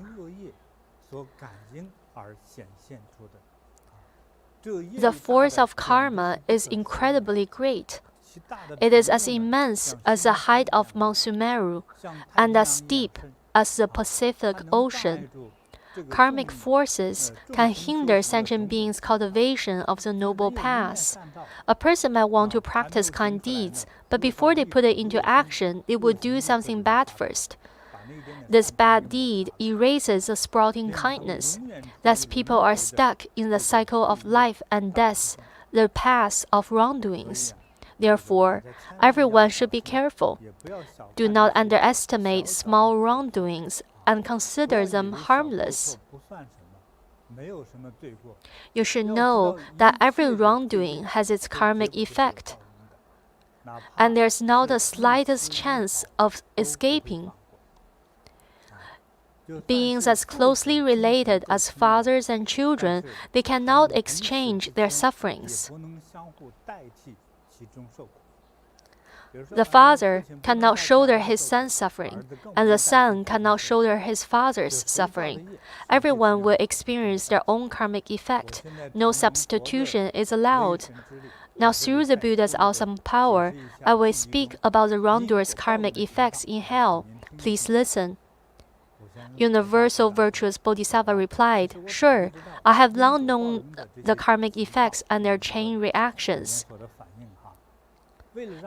The force of karma is incredibly great. It is as immense as the height of Mount Sumeru and as steep as the Pacific Ocean. Karmic forces can hinder sentient beings' cultivation of the noble paths. A person might want to practice kind deeds, but before they put it into action, they will do something bad first. This bad deed erases the sprouting kindness. Thus, people are stuck in the cycle of life and death, the paths of wrongdoings. Therefore, everyone should be careful. Do not underestimate small wrongdoings and consider them harmless. You should know that every wrongdoing has its karmic effect, and there's not the slightest chance of escaping. Beings as closely related as fathers and children, they cannot exchange their sufferings. The father cannot shoulder his son's suffering, and the son cannot shoulder his father's suffering. Everyone will experience their own karmic effect. No substitution is allowed. Now, through the Buddha's awesome power, I will speak about the wrongdoer's karmic effects in hell. Please listen. Universal Virtuous Bodhisattva replied, Sure, I have long known the karmic effects and their chain reactions.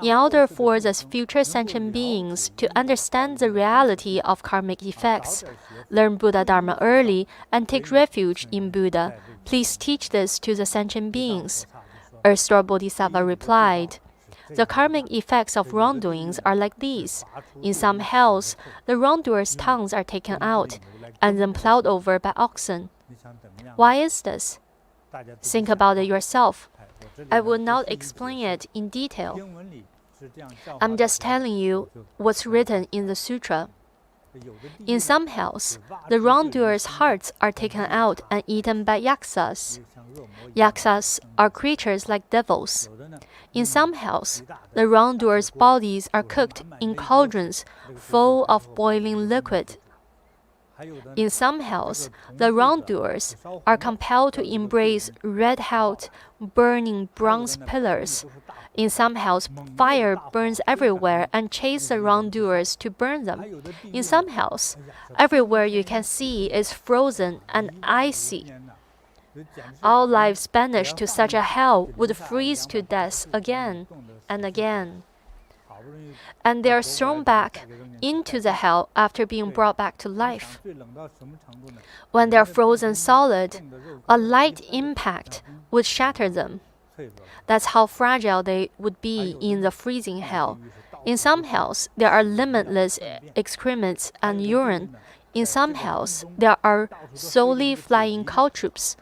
In order for the future sentient beings to understand the reality of karmic effects, learn Buddha Dharma early and take refuge in Buddha. Please teach this to the sentient beings. Earth Store Bodhisattva replied, The karmic effects of wrongdoings are like these. In some hells, the wrongdoers' tongues are taken out and then plowed over by oxen. Why is this? Think about it yourself. I will not explain it in detail. I'm just telling you what's written in the Sutra. In some hells, the wrongdoers' hearts are taken out and eaten by yaksas. Yaksas are creatures like devils. In some hells, the wrongdoers' bodies are cooked in cauldrons full of boiling liquid. In some hells, the wrongdoers are compelled to embrace red-hot, burning bronze pillars. In some hells, fire burns everywhere and chases the wrongdoers to burn them. In some hells, everywhere you can see is frozen and icy. All lives banished to such a hell would freeze to death again and again. And they are thrown back into the hell after being brought back to life. When they are frozen solid, a light impact would shatter them. That's how fragile they would be in the freezing hell. In some hells, there are limitless excrements and urine. In some hells, there are solely flying caltrops.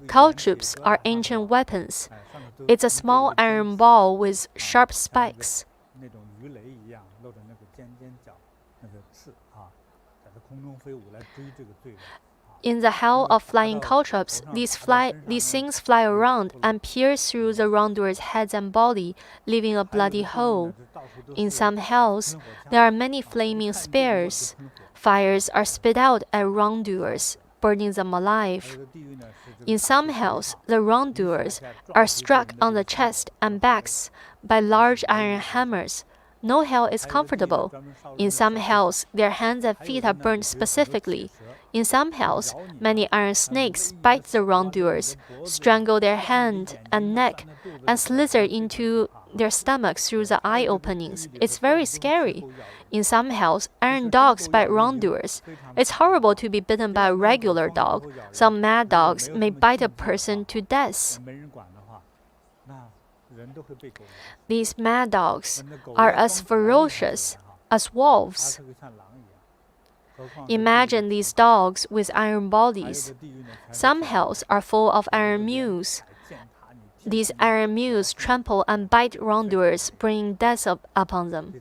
Caltrops are ancient weapons. It's a small iron ball with sharp spikes. In the hell of flying caltrops, these things fly around and pierce through the wrongdoers' heads and body, leaving a bloody hole. In some hells, there are many flaming spears. Fires are spit out at wrongdoers, burning them alive. In some hells, the wrongdoers are struck on the chest and backs by large iron hammers. No hell is comfortable. In some hells, their hands and feet are burned specifically. In some hells, many iron snakes bite the wrongdoers, strangle their hand and neck, and slither into their stomachs through the eye openings. It's very scary. In some hells, iron dogs bite wrongdoers. It's horrible to be bitten by a regular dog. Some mad dogs may bite a person to death. These mad dogs are as ferocious as wolves. Imagine these dogs with iron bodies. Some hells are full of iron mules. These iron mules trample and bite wrongdoers, bringing death upon them.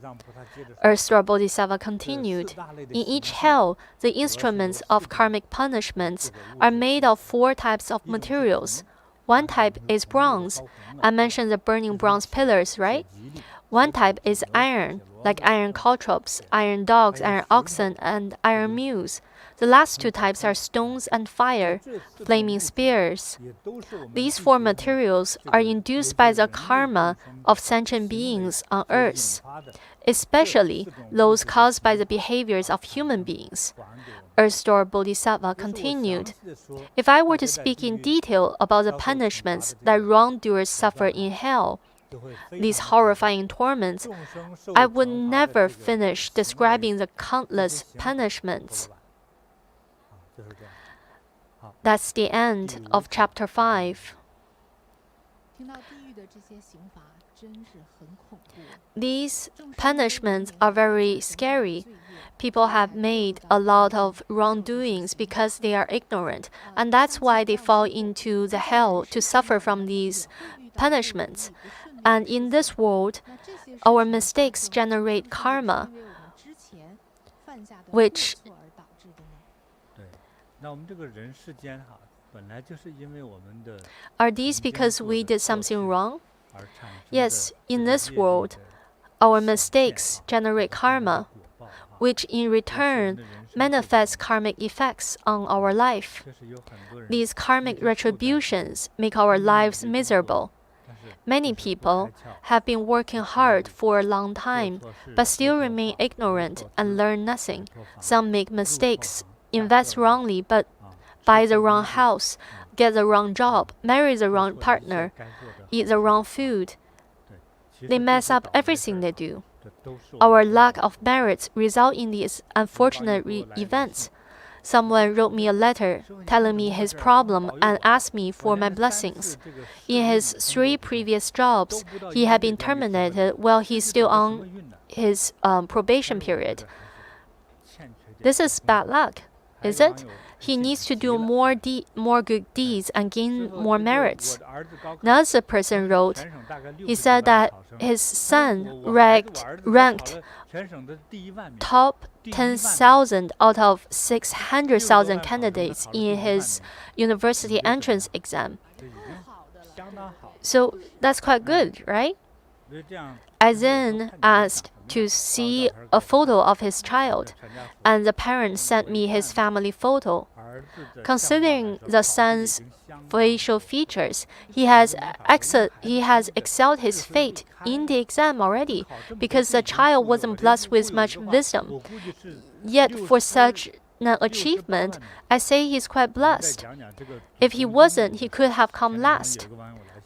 Earth Store Bodhisattva continued, in each hell, the instruments of karmic punishments are made of 4 types of materials. One type is bronze. I mentioned the burning bronze pillars, right? One type is iron, like iron caltrops, iron dogs, iron oxen, and iron mules. The last 2 types are stones and fire, flaming spears. These 4 materials are induced by the karma of sentient beings on earth, especially those caused by the behaviors of human beings. Earth Store Bodhisattva continued, if I were to speak in detail about the punishments that wrongdoers suffer in hell, these horrifying torments, I would never finish describing the countless punishments. That's the end of chapter 5. These punishments are very scary. People have made a lot of wrongdoings because they are ignorant, and that's why they fall into the hell to suffer from these punishments. And in this world, our mistakes generate karma, which are these because we did something wrong? Yes, in this world, our mistakes generate karma, which in return manifests karmic effects on our life. These karmic retributions make our lives miserable. Many people have been working hard for a long time, but still remain ignorant and learn nothing. Some make mistakes, invest wrongly, but buy the wrong house, get the wrong job, marry the wrong partner, eat the wrong food. They mess up everything they do. Our lack of merits result in these unfortunate events. Someone wrote me a letter telling me his problem and asked me for my blessings. In his 3 previous jobs, he had been terminated while he's still on his probation period. This is bad luck. is it? He needs to do more good deeds and gain more merits. Another person wrote, he said that his son ranked top 10,000 out of 600,000 candidates in his university entrance exam. So that's quite good, right? I then asked to see a photo of his child, and the parent sent me his family photo. Considering the son's facial features, he has excelled his fate in the exam already, because the child wasn't blessed with much wisdom. Yet for such an achievement, I say he's quite blessed. If he wasn't, he could have come last.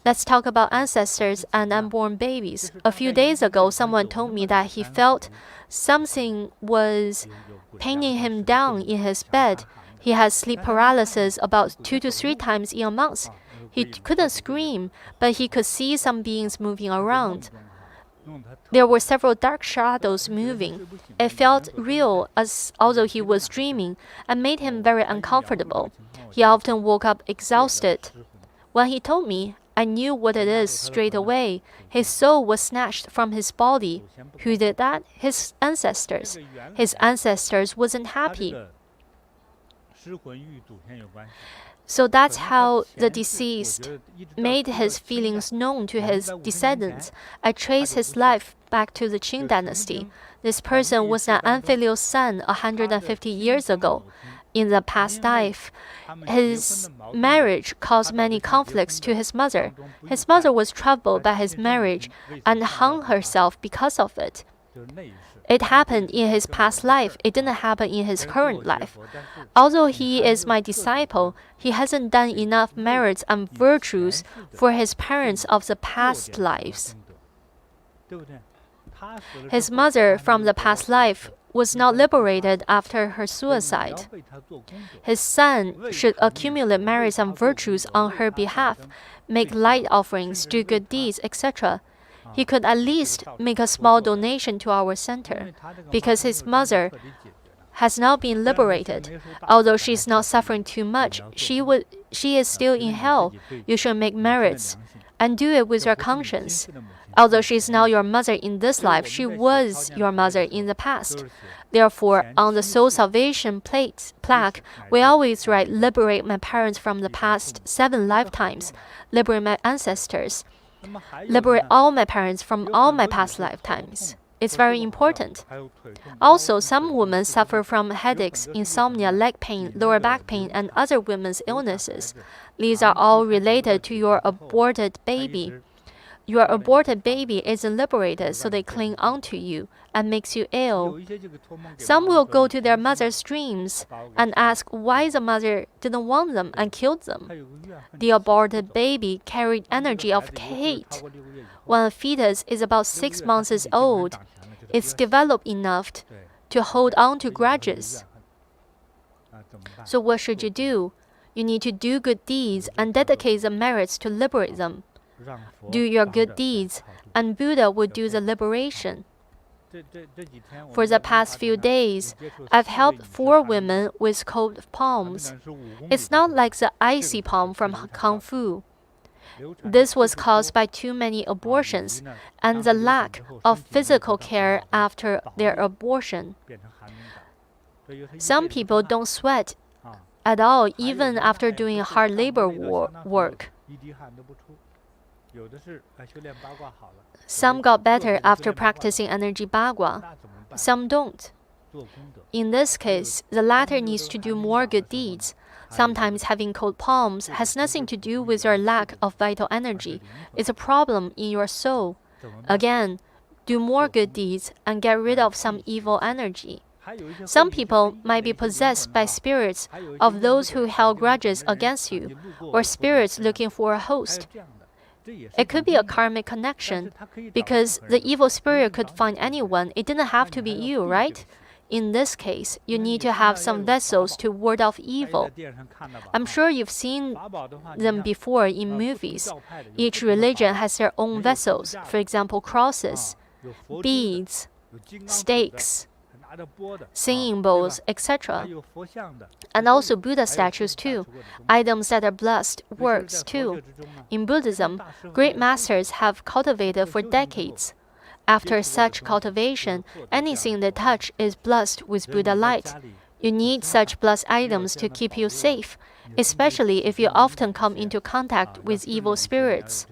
Let's talk about ancestors and unborn babies. A few days ago, someone told me that he felt something was pinning him down in his bed. He has sleep paralysis about 2 to 3 times in a month. He couldn't scream, but he could see some beings moving around. There were several dark shadows moving. It felt real, although he was dreaming, and made him very uncomfortable. He often woke up exhausted. When he told me, I knew what it is straight away. His soul was snatched from his body. Who did that? His ancestors. His ancestors wasn't happy. So that's how the deceased made his feelings known to his descendants. I traced his life back to the Qing dynasty. This person was an unfilial son 150 years ago. In the past life, his marriage caused many conflicts to his mother. His mother was troubled by his marriage and hung herself because of it. It happened in his past life. It didn't happen in his current life. Although he is my disciple, he hasn't done enough merits and virtues for his parents of the past lives. His mother from the past life was not liberated after her suicide. His son should accumulate merits and virtues on her behalf, make light offerings, do good deeds, etc. He could at least make a small donation to our center, because his mother has now been liberated. Although she is not suffering too much, she is still in hell. You should make merits and do it with your conscience. Although she is now your mother in this life, she was your mother in the past. Therefore, on the soul salvation plaque, we always write, liberate my parents from the past 7 lifetimes, liberate my ancestors, liberate all my parents from all my past lifetimes. It's very important. Also, some women suffer from headaches, insomnia, leg pain, lower back pain, and other women's illnesses. These are all related to your aborted baby. Your aborted baby isn't liberated, so they cling onto you and makes you ill. Some will go to their mother's dreams and ask why the mother didn't want them and killed them. The aborted baby carried energy of hate. When a fetus is about 6 months old, it's developed enough to hold on to grudges. So what should you do? You need to do good deeds and dedicate the merits to liberate them. Do your good deeds, and Buddha will do the liberation. For the past few days, I've helped 4 women with cold palms. It's not like the icy palm from Kung Fu. This was caused by too many abortions and the lack of physical care after their abortion. Some people don't sweat at all, even after doing hard labor work. Some got better after practicing energy bagua. Some don't. In this case, the latter needs to do more good deeds. Sometimes having cold palms has nothing to do with your lack of vital energy. It's a problem in your soul. Again, do more good deeds and get rid of some evil energy. Some people might be possessed by spirits of those who held grudges against you, or spirits looking for a host. It could be a karmic connection, because the evil spirit could find anyone. It didn't have to be you, right? In this case, you need to have some vessels to ward off evil. I'm sure you've seen them before in movies. Each religion has their own vessels, for example, crosses, beads, stakes, singing bowls, etc. And also Buddha statues too, items that are blessed, works too. In Buddhism, great masters have cultivated for decades. After such cultivation, anything they touch is blessed with Buddha light. You need such blessed items to keep you safe, especially if you often come into contact with evil spirits.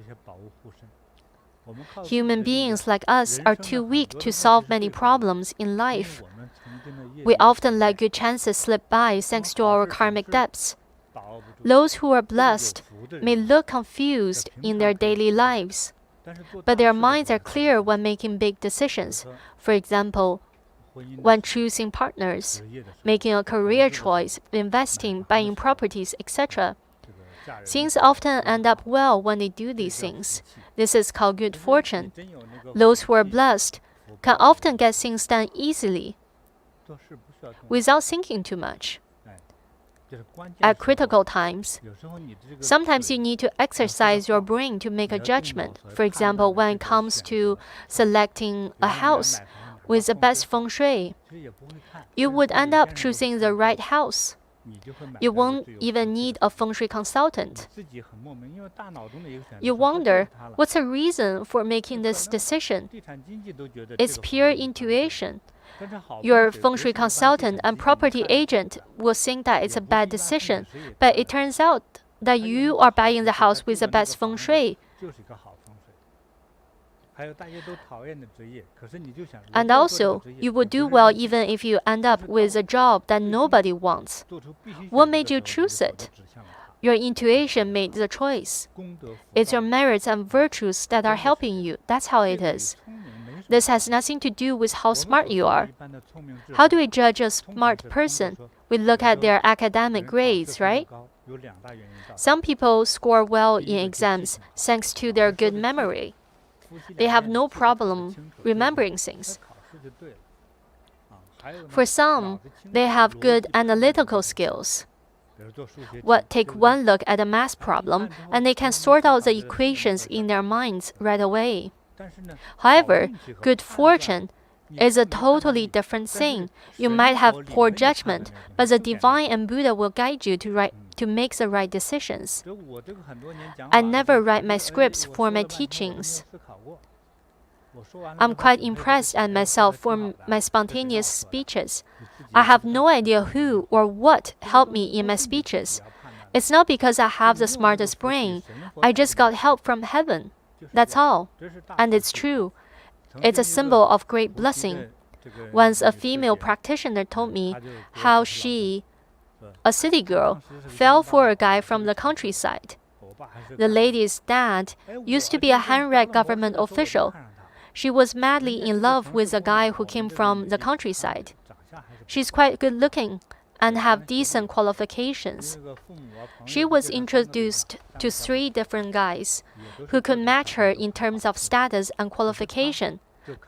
Human beings like us are too weak to solve many problems in life. We often let good chances slip by thanks to our karmic debts. Those who are blessed may look confused in their daily lives, but their minds are clear when making big decisions. For example, when choosing partners, making a career choice, investing, buying properties, etc. Things often end up well when they do these things. This is called good fortune. Those who are blessed can often get things done easily, without thinking too much. At critical times, sometimes you need to exercise your brain to make a judgment. For example, when it comes to selecting a house with the best feng shui, you would end up choosing the right house. You won't even need a feng shui consultant. You wonder, what's the reason for making this decision? It's pure intuition. Your feng shui consultant and property agent will think that it's a bad decision, but it turns out that you are buying the house with the best feng shui. And also, you will do well even if you end up with a job that nobody wants. What made you choose it? Your intuition made the choice. It's your merits and virtues that are helping you. That's how it is. This has nothing to do with how smart you are. How do we judge a smart person? We look at their academic grades, right? Some people score well in exams thanks to their good memory. They have no problem remembering things. For some, they have good analytical skills. Take one look at a math problem, and they can sort out the equations in their minds right away. However, good fortune is a totally different thing. You might have poor judgment, but the Divine and Buddha will guide you to make the right decisions. I never write my scripts for my teachings. I'm quite impressed at myself for my spontaneous speeches. I have no idea who or what helped me in my speeches. It's not because I have the smartest brain. I just got help from heaven. That's all. And it's true. It's a symbol of great blessing. Once a female practitioner told me how she, a city girl, fell for a guy from the countryside. The lady's dad used to be a hand-racked government official. She was madly in love with a guy who came from the countryside. She's quite good-looking and have decent qualifications. She was introduced to 3 different guys who could match her in terms of status and qualification.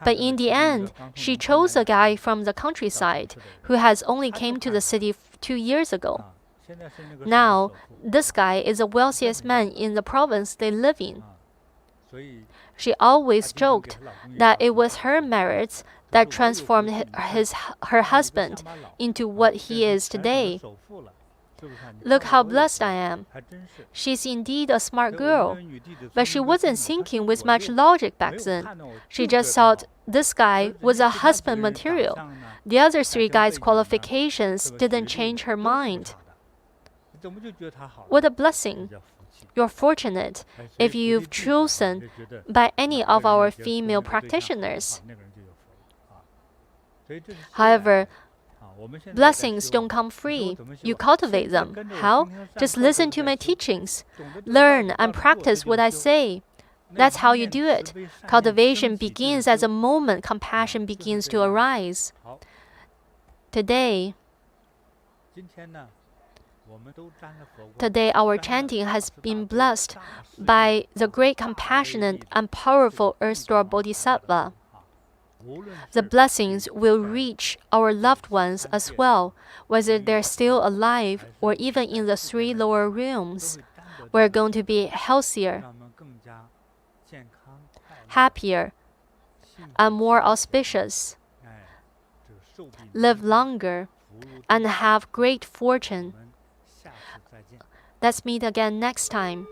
But in the end, she chose a guy from the countryside who has only came to the city 2 years ago. Now, this guy is the wealthiest man in the province they live in. She always joked that it was her merits that transformed her husband into what he is today. Look how blessed I am. She's indeed a smart girl, but she wasn't thinking with much logic back then. She just thought this guy was a husband material. The other 3 guys' qualifications didn't change her mind. What a blessing. You're fortunate if you've chosen by any of our female practitioners. However, blessings don't come free. You cultivate them. How? Just listen to my teachings. Learn and practice what I say. That's how you do it. Cultivation begins at the moment compassion begins to arise. Today, our chanting has been blessed by the great compassionate and powerful Earth Store Bodhisattva. The blessings will reach our loved ones as well, whether they're still alive or even in the 3 lower realms. We're going to be healthier, happier, and more auspicious. live longer, and have great fortune. Let's meet again next time.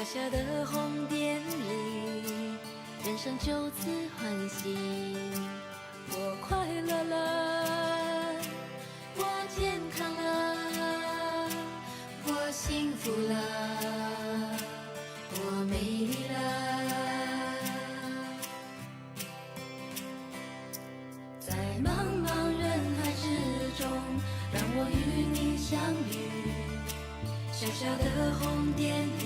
小的红点里，人生就此欢喜。我快乐了，我健康了，我幸福了，我美丽了。在茫茫人海之中，让我与你相遇。小小的红点里，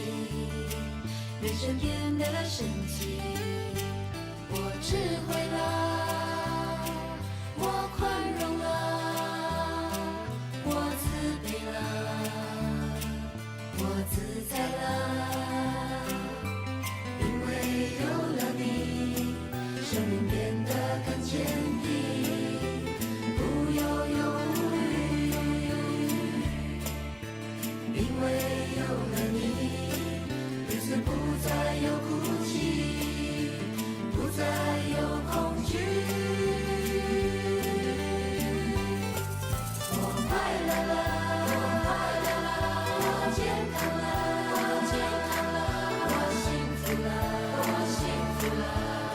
人生变得神奇。我智慧了，我宽容了，我慈悲了，我自在了。因为有了你，生命变得更坚定，不忧忧无虑。因为有了你，日子不再有哭泣，不再有恐惧。我快乐了，我健康了，我幸福了，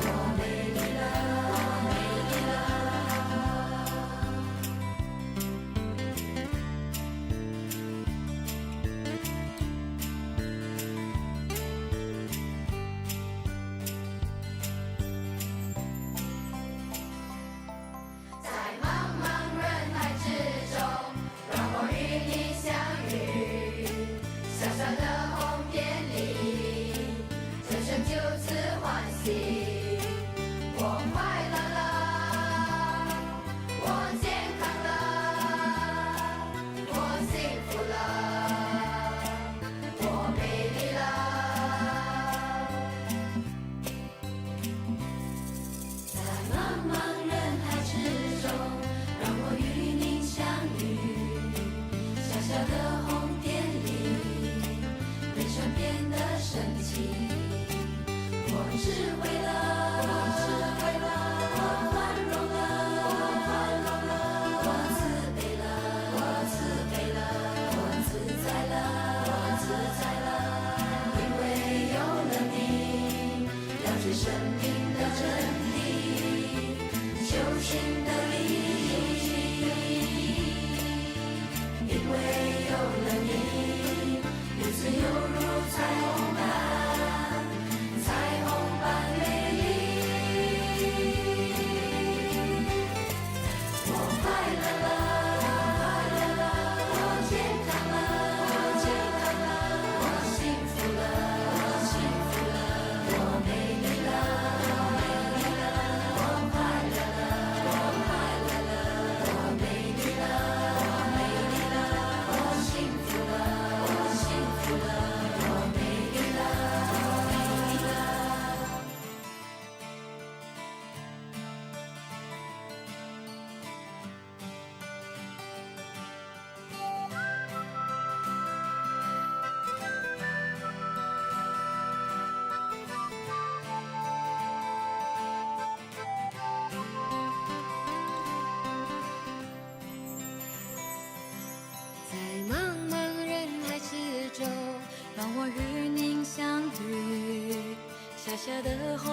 我美丽了。我美丽了。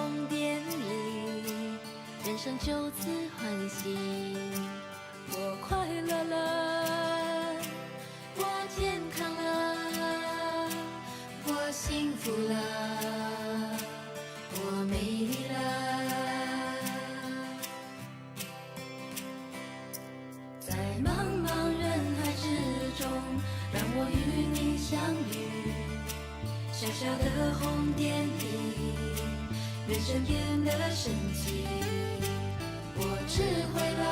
红点里，人生就此欢喜。我快乐了，我健康了，我幸福了，我美丽了。在茫茫人海之中，让我与你相遇。小小的红点里，人生变得神奇。我智慧了，